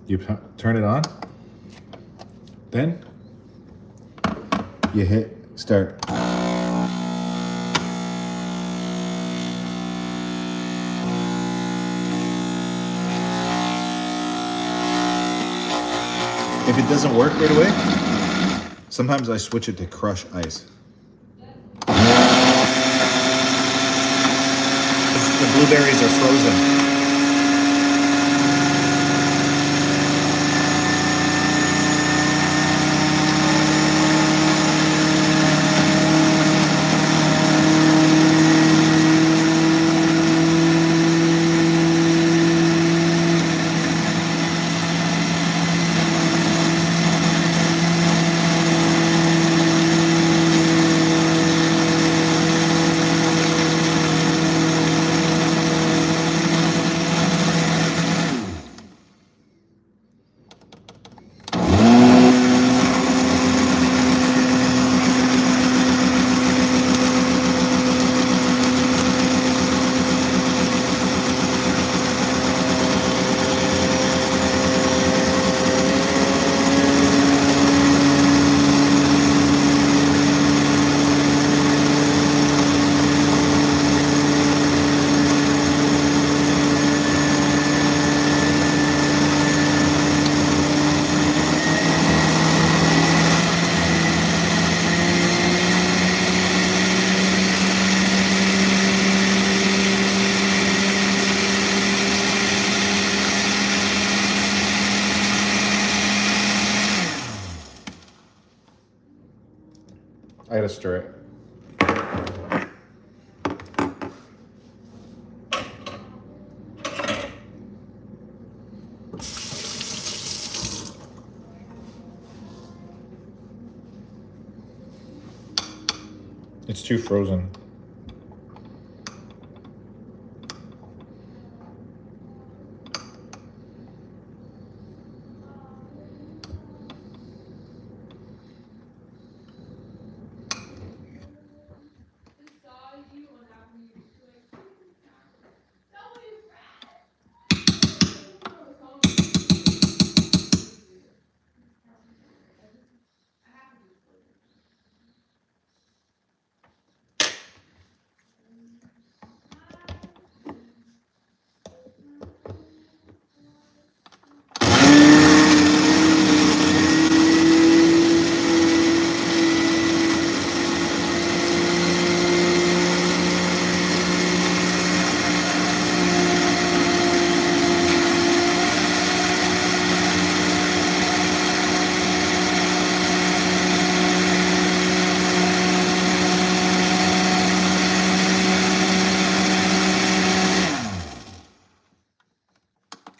You turn it on. Then you hit start. If it doesn't work right away, sometimes I switch it to crush ice. The blueberries are frozen. I gotta stir it. It's too frozen.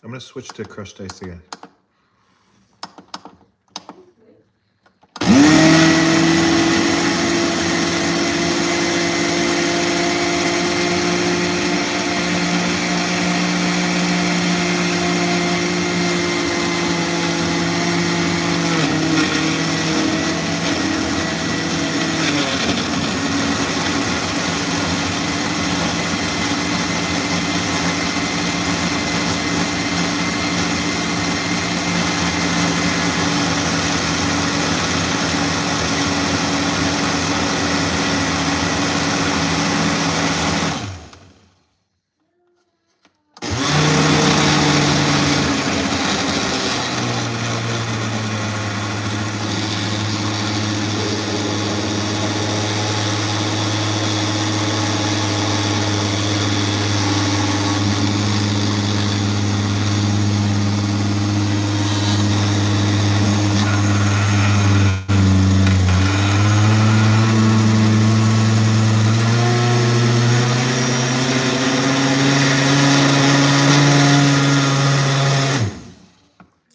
I'm gonna switch to crushed ice again.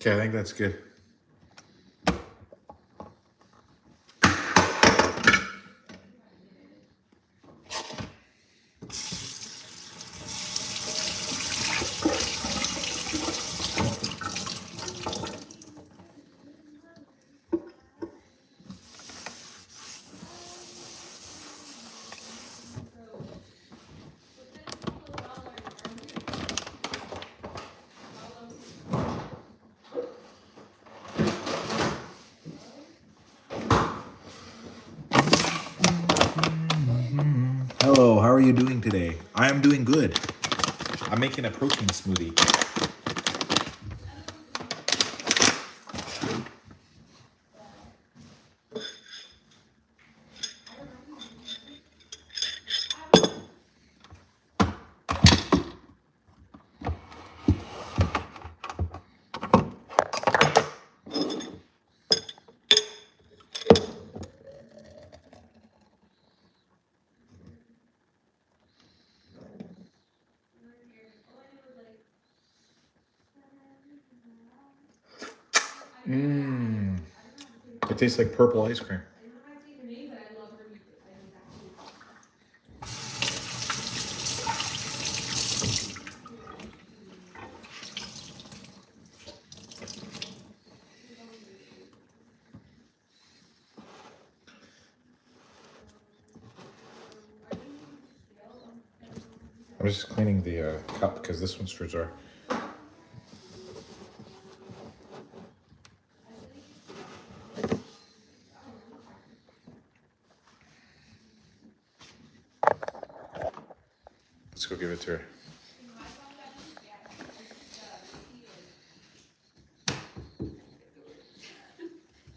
Okay, I think that's good. Hello, how are you doing today? I am doing good. I'm making a protein smoothie. Mmm. It tastes like purple ice cream. I'm just cleaning the cup because this one's for Zara. Let's go give it to her.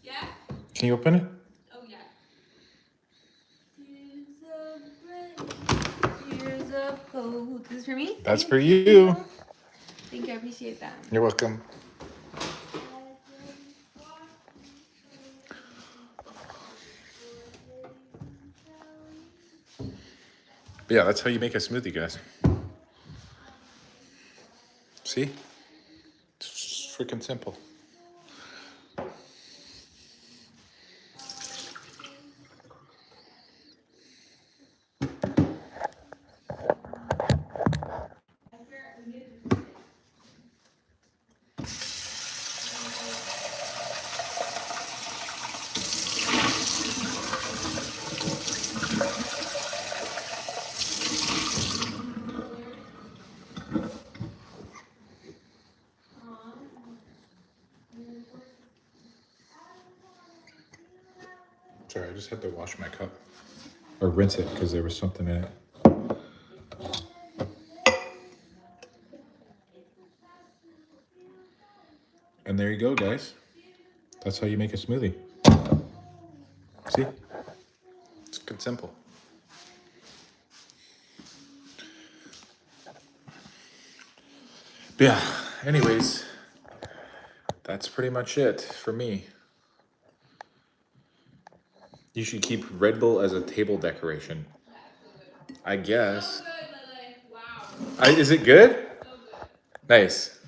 Yeah? Can you open it? Oh, yeah. Tears of hope. This is for me? That's Thank for you. Thank you. I appreciate that. You're welcome. But yeah, that's how you make a smoothie, guys. See? It's freaking simple. Sorry, I just had to wash my cup. Or rinse it because there was something in it. And there you go, guys. That's how you make a smoothie. See? It's good simple. But yeah, anyways, that's pretty much it for me. You should keep Red Bull as a table decoration. I guess. Wow. Is it good? So good. Nice.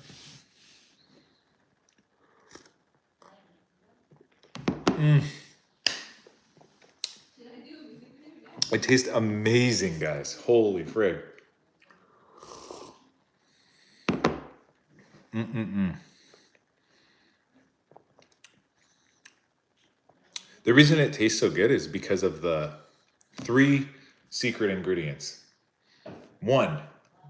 It tastes amazing, guys. Holy frig. The reason it tastes so good is because of the 3 secret ingredients. 1,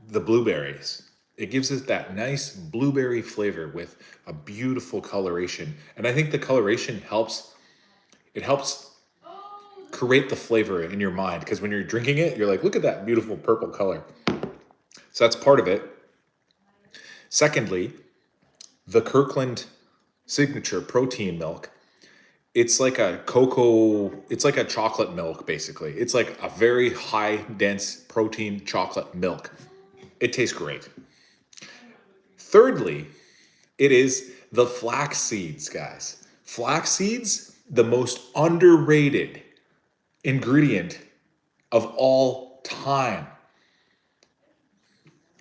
the blueberries. It gives it that nice blueberry flavor with a beautiful coloration. And I think the coloration helps create the flavor in your mind, because when you're drinking it, you're like, look at that beautiful purple color. So that's part of it. Secondly, the Kirkland signature protein milk. It's like a it's like a chocolate milk, basically. It's like a very high dense protein chocolate milk. It tastes great. Thirdly, it is the flax seeds, guys. Flax seeds, the most underrated ingredient of all time.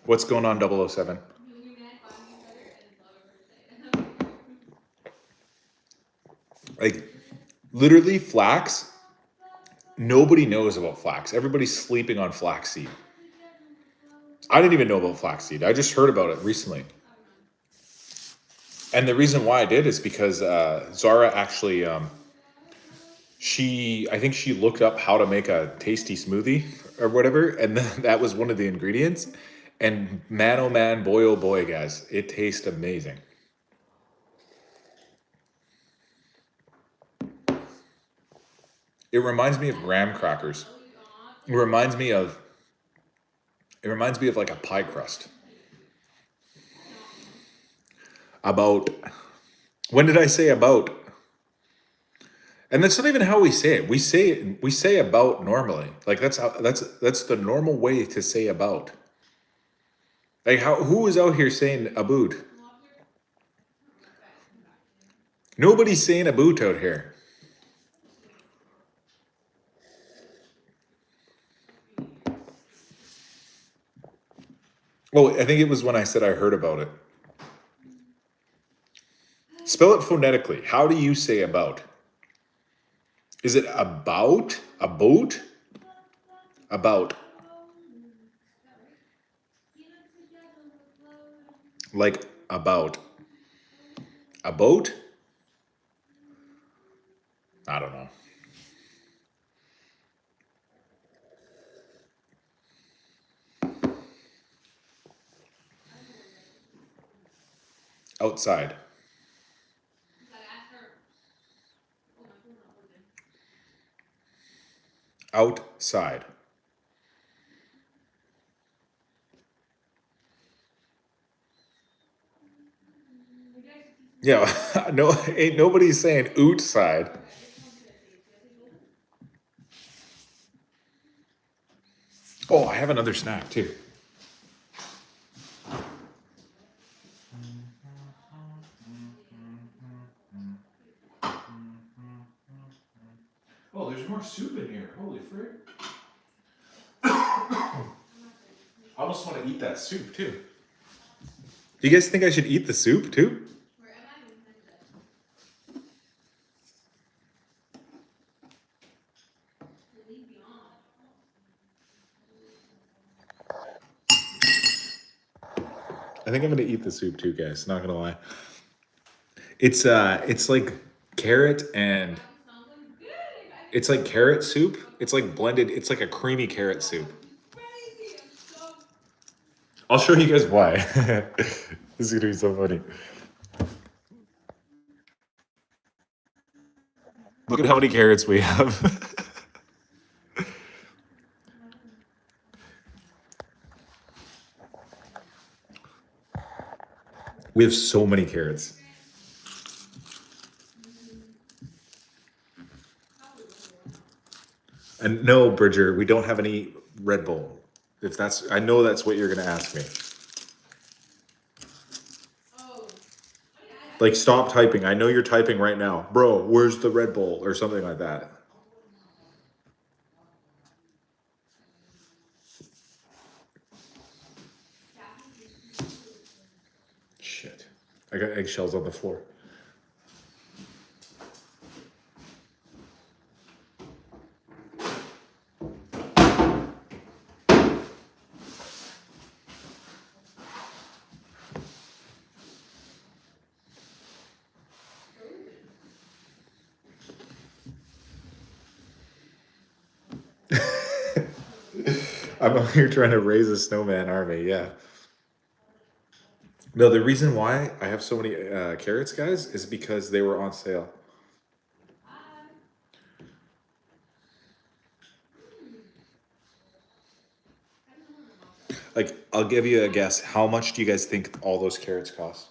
What's going on, 007? Like, literally, flax, nobody knows about flax. Everybody's sleeping on flaxseed. I didn't even know about flaxseed. I just heard about it recently. And the reason why I did is because Zara actually, I think she looked up how to make a tasty smoothie or whatever, and then that was one of the ingredients. And man, oh man, boy, oh boy, guys, it tastes amazing. It reminds me of graham crackers. It reminds me of like a pie crust. About, when did I say about? And that's not even how we say it. We say about normally. Like that's the normal way to say about. Like who is out here saying about? Nobody's saying about out here. Oh, I think it was when I said I heard about it. Spell it phonetically. How do you say about? Is it about? About? About. Like about. A boat? I don't know. Outside. Outside. Yeah, no, ain't nobody saying outside. Oh, I have another snack too. Oh, there's more soup in here. Holy frick. almost want to eat that soup too. Do you guys think I should eat the soup too? Where am I in Canada? The league beyond. I think I'm gonna eat the soup too, guys. Not gonna lie. It's like carrot and Sounds good. it's like carrot soup. It's like blended. It's like a creamy carrot soup. Crazy. I'm so. I'll show you guys why. This is gonna be so funny. Look at how many carrots we have. We have so many carrots. And no, Bridger, we don't have any Red Bull. If that's, I know that's what you're gonna ask me. Oh. Like, stop typing. I know you're typing right now. Bro, where's the Red Bull? Or something like that. Shit. I got eggshells on the floor. I'm out here trying to raise a snowman army, yeah. No, the reason why I have so many carrots, guys, is because they were on sale. Like, I'll give you a guess. How much do you guys think all those carrots cost?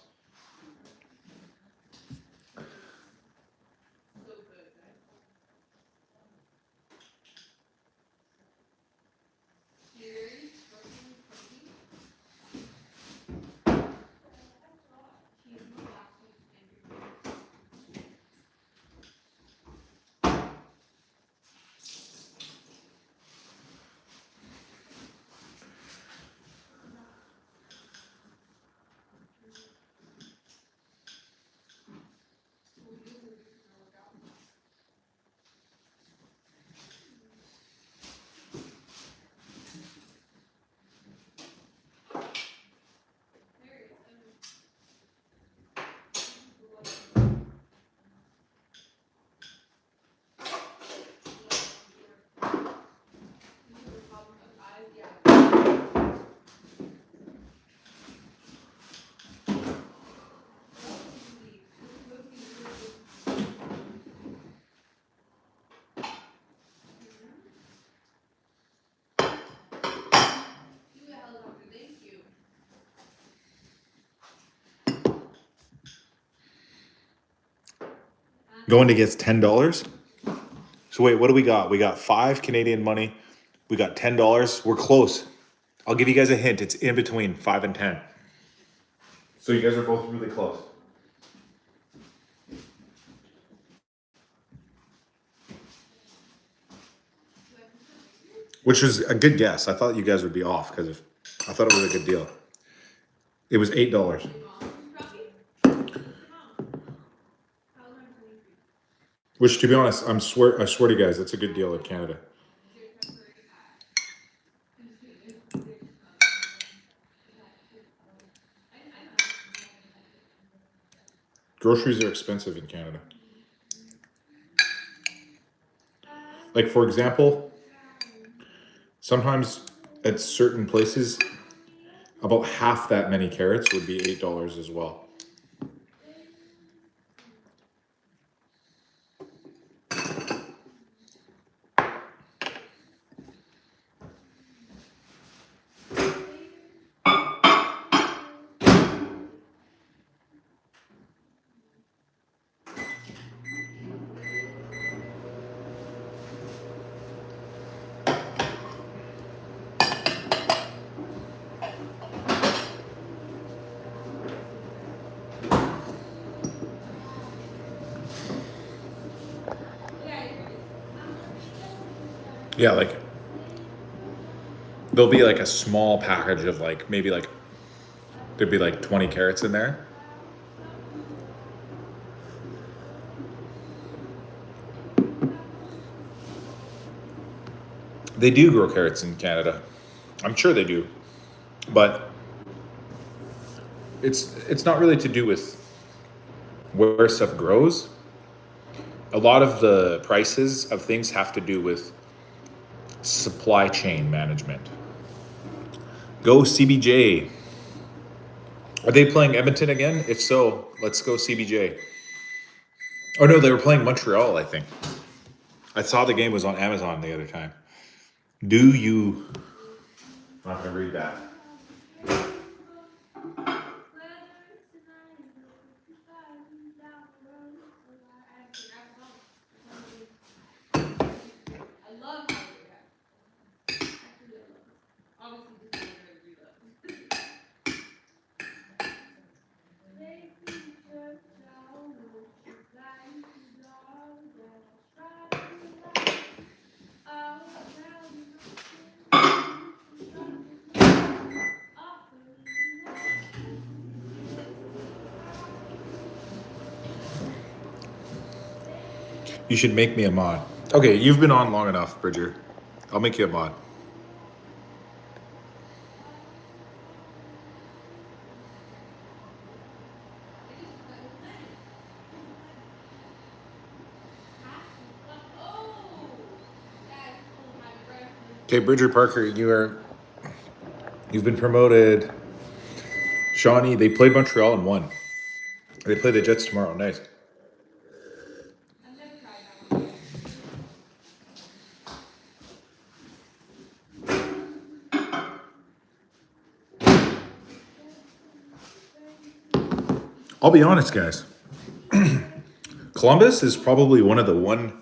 Thank you. Going to get $10. So wait, what do we got? We got 5 Canadian money. We got $10. We're close. I'll give you guys a hint. It's in between 5 and 10. So you guys are both really close. Which was a good guess. I thought you guys would be off because I thought it was a good deal. It was $8. Which, to be honest, I swear to you guys, it's a good deal in Canada. Groceries are expensive in Canada. Like, for example, sometimes at certain places, about half that many carrots would be $8 as well. Yeah, like, there'll be like a small package of like maybe like there'd be like 20 carrots in there. They do grow carrots in Canada. I'm sure they do. But it's not really to do with where stuff grows. A lot of the prices of things have to do with supply chain management. Go CBJ. Are they playing Edmonton again? If so, let's go CBJ. Oh no, they were playing Montreal, I think. I saw the game was on Amazon the other time. Do you? I'm not gonna read that. I love how they react. Actually, I love it. Obviously, this is what I do love. You should make me a mod. Okay, you've been on long enough, Bridger. I'll make you a mod. Okay, Bridger Parker, you've been promoted. Shawnee, they played Montreal and won. They play the Jets tomorrow. Nice. I'll be honest, guys. Columbus is probably one of the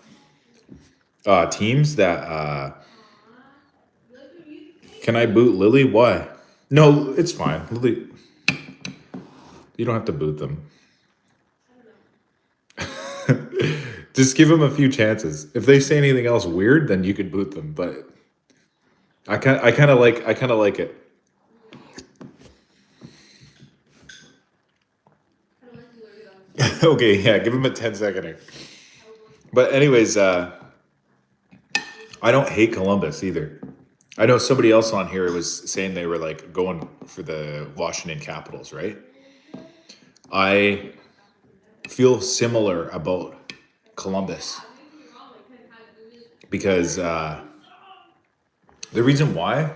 teams that can I boot Lily? Why? No, it's fine. Lily, you don't have to boot them. Just give them a few chances. If they say anything else weird, then you could boot them. But I kind of like it. Okay, yeah, give him a 10-seconder. But anyways, I don't hate Columbus either. I know somebody else on here was saying they were like going for the Washington Capitals, right? I feel similar about Columbus because the reason why,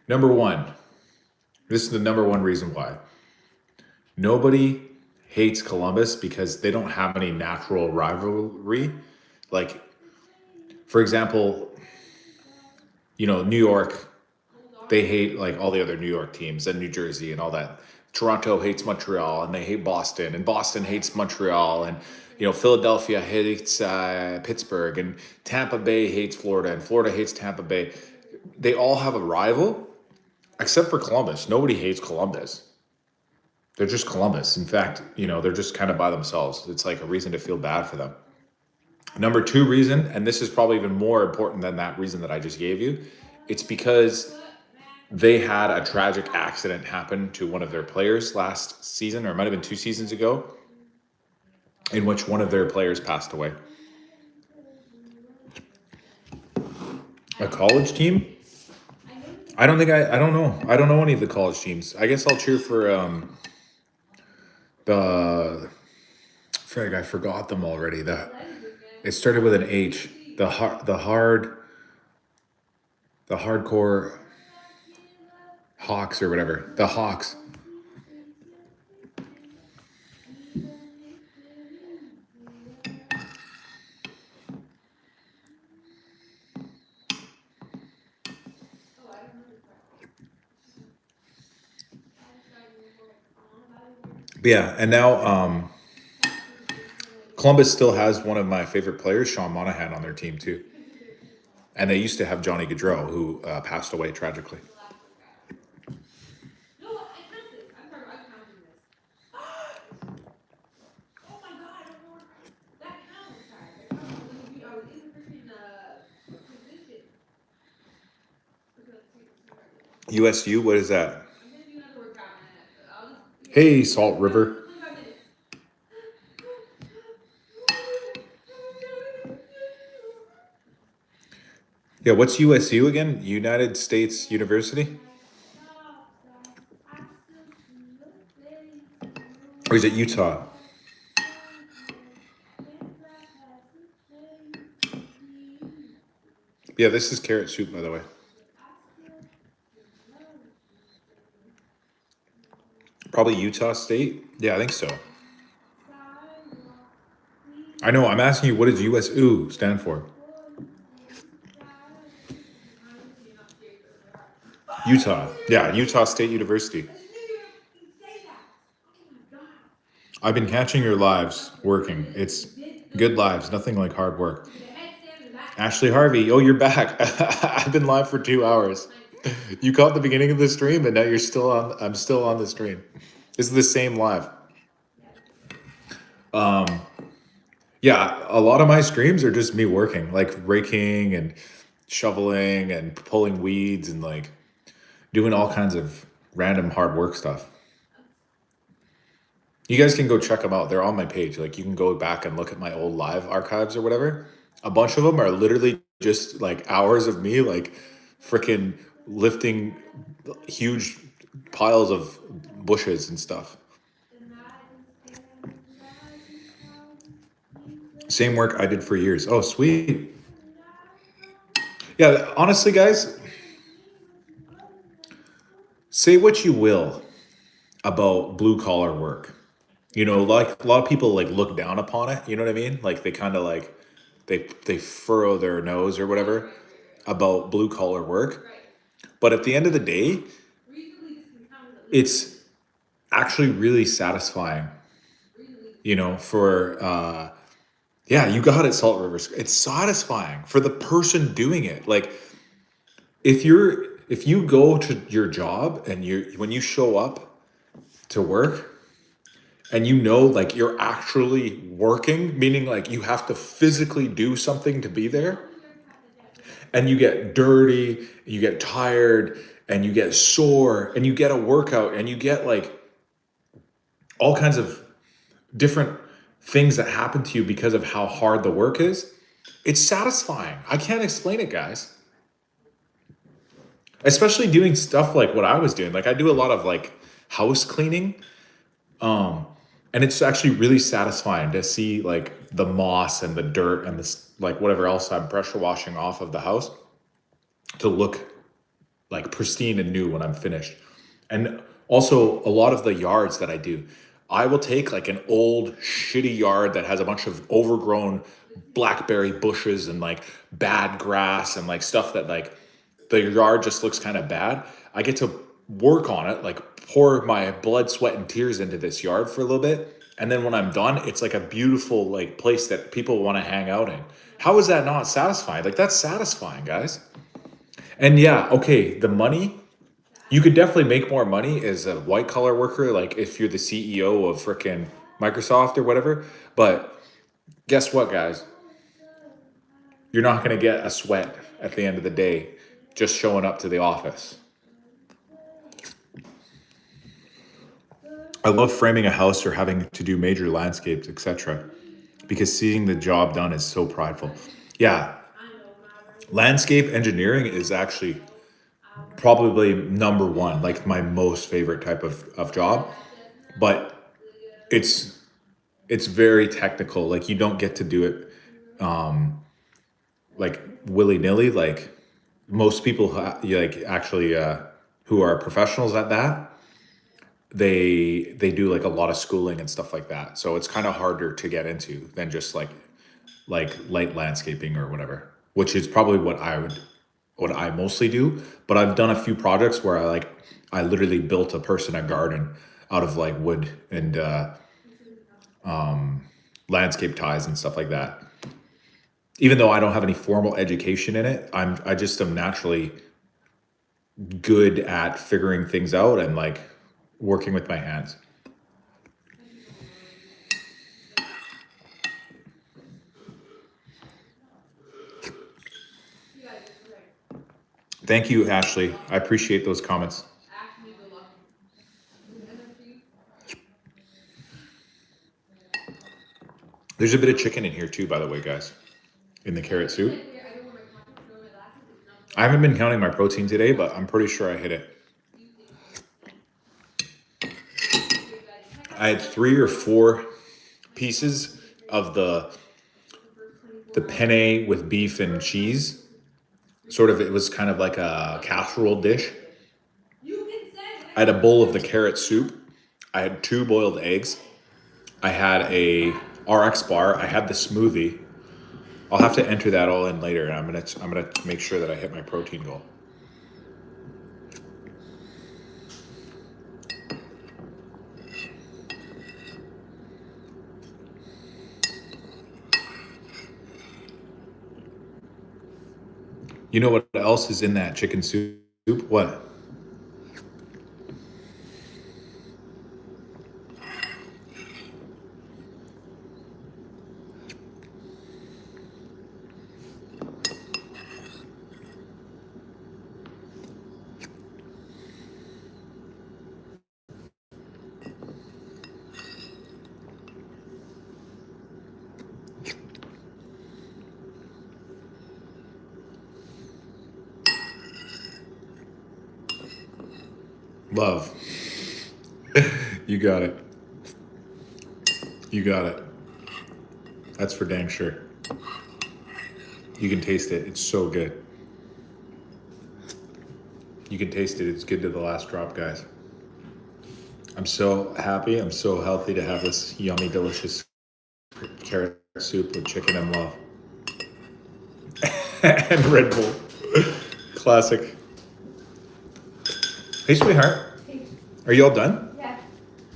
number one, this is the number one reason why. Nobody hates Columbus because they don't have any natural rivalry. Like, for example, New York, they hate like all the other New York teams and New Jersey and all that. Toronto hates Montreal and they hate Boston, and Boston hates Montreal, and Philadelphia hates Pittsburgh, and Tampa Bay hates Florida, and Florida hates Tampa Bay. They all have a rival, except for Columbus. Nobody hates Columbus. They're just Columbus. In fact, they're just kind of by themselves. It's like a reason to feel bad for them. Number two reason, and this is probably even more important than that reason that I just gave you, it's because they had a tragic accident happen to one of their players last season, or it might have been 2 seasons ago, in which one of their players passed away. A college team? I don't know. I don't know any of the college teams. I guess I'll cheer for the frig, I forgot them already. It started with an H. The hardcore Hawks or whatever. The Hawks. But yeah, and now Columbus still has one of my favorite players, Sean Monahan, on their team too. And they used to have Johnny Gaudreau, who passed away tragically. USU, what is that? I'm gonna do another workout and I'll just. Hey, Salt River. 25 minutes. Yeah, what's USU again? United States University? Or is it Utah? Yeah, this is carrot soup, by the way. Probably Utah State? Yeah, I think so. I know, I'm asking you, what does USU stand for? Utah. Yeah, Utah State University. I've been catching your lives working. It's good lives, nothing like hard work. Ashley Harvey, oh, you're back. I've been live for 2 hours. You caught the beginning of the stream, and now you're still on. I'm still on the stream. This is the same live. Yeah, a lot of my streams are just me working, like raking and shoveling and pulling weeds and like doing all kinds of random hard work stuff. You guys can go check them out. They're on my page. Like you can go back and look at my old live archives or whatever. A bunch of them are literally just like hours of me like freaking lifting huge piles of bushes and stuff. Same work I did for years. Oh, sweet. Yeah, honestly, guys, say what you will about blue collar work. You know, like a lot of people like look down upon it. You know what I mean? Like they kind of like they furrow their nose or whatever about blue collar work. But at the end of the day, it's actually really satisfying. You know, for yeah, you got it, Salt Rivers. It's satisfying for the person doing it. Like if you go to your job and you when you show up to work and you know like you're actually working, meaning like you have to physically do something to be there, and you get dirty, you get tired, and you get sore, and you get a workout, and you get like all kinds of different things that happen to you because of how hard the work is. It's satisfying. I can't explain it, guys. Especially doing stuff like what I was doing. Like I do a lot of like house cleaning. And it's actually really satisfying to see like the moss and the dirt and this like whatever else I'm pressure washing off of the house to look like pristine and new when I'm finished. And also a lot of the yards that I do, I will take like an old shitty yard that has a bunch of overgrown blackberry bushes and like bad grass and like stuff that like the yard just looks kind of bad. I get to work on it, like pour my blood, sweat, and tears into this yard for a little bit. And then when I'm done, it's like a beautiful like place that people want to hang out in. How is that not satisfying? Like that's satisfying, guys. And yeah, okay, the money, you could definitely make more money as a white collar worker, like if you're the CEO of frickin' Microsoft or whatever. But guess what, guys? You're not going to get a sweat at the end of the day just showing up to the office. I love framing a house or having to do major landscapes, etc. because seeing the job done is so prideful. Yeah, landscape engineering is actually probably number one, like my most favorite type of job. But it's very technical. Like you don't get to do it like willy-nilly. Like most people like actually who are professionals at that, they do like a lot of schooling and stuff like that. So it's kind of harder to get into than just like light landscaping or whatever, which is probably what I mostly do. But I've done a few projects where I literally built a person a garden out of like wood and landscape ties and stuff like that. Even though I don't have any formal education in it, I just am naturally good at figuring things out and like working with my hands. Thank you, Ashley. I appreciate those comments. Actually, good luck. There's a bit of chicken in here too, by the way, guys, in the carrot soup. I haven't been counting my protein today, but I'm pretty sure I hit it. I had 3 or 4 pieces of the penne with beef and cheese. Sort of, it was kind of like a casserole dish. I had a bowl of the carrot soup. I had 2 boiled eggs. I had a RX bar. I had the smoothie. I'll have to enter that all in later, and I'm gonna make sure that I hit my protein goal. You know what else is in that chicken soup? What? Love. You got it. You got it. That's for dang sure. You can taste it. It's so good. You can taste it. It's good to the last drop, guys. I'm so happy. I'm so healthy to have this yummy, delicious carrot soup with chicken and love. And Red Bull. Classic. Hey, sweetheart. Hey. Are you all done? Yeah.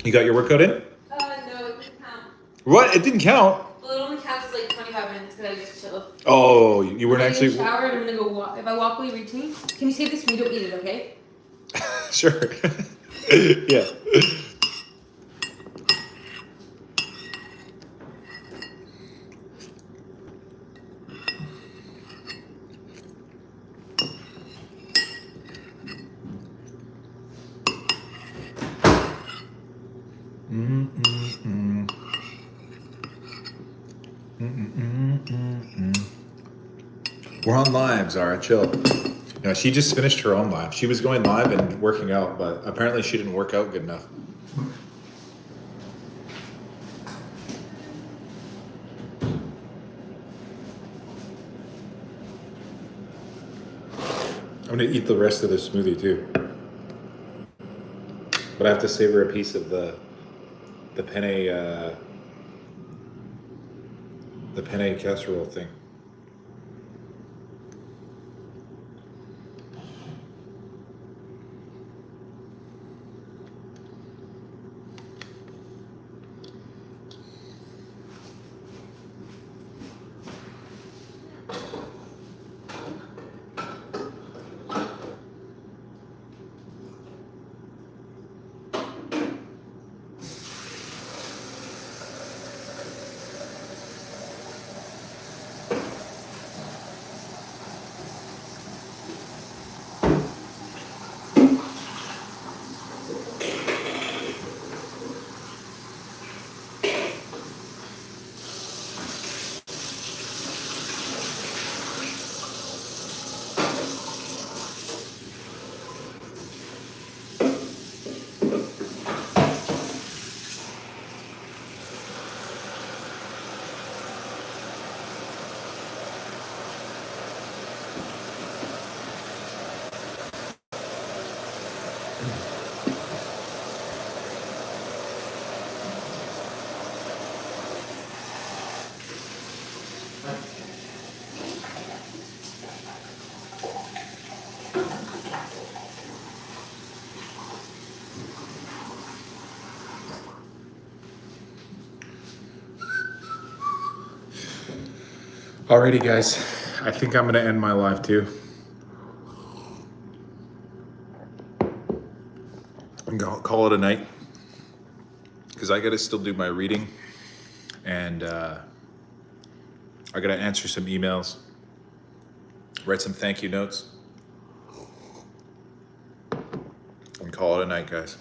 You got your workout in? No, it didn't count. What? It didn't count? Well, it only counts like 25 minutes because I just chilled. Oh, you weren't actually... I'm gonna shower and I'm gonna go walk. If I walk, will you read to me? Can you save this for me? Don't eat it, okay? Sure. Yeah. We're on live, Zara. Chill. No, she just finished her own live. She was going live and working out, but apparently she didn't work out good enough. I'm gonna eat the rest of the smoothie too, but I have to savor a piece of the penne casserole thing. Alrighty, guys. I think I'm gonna end my live too. I'm gonna call it a night because I gotta still do my reading, and I gotta answer some emails, write some thank you notes. call it a night, guys.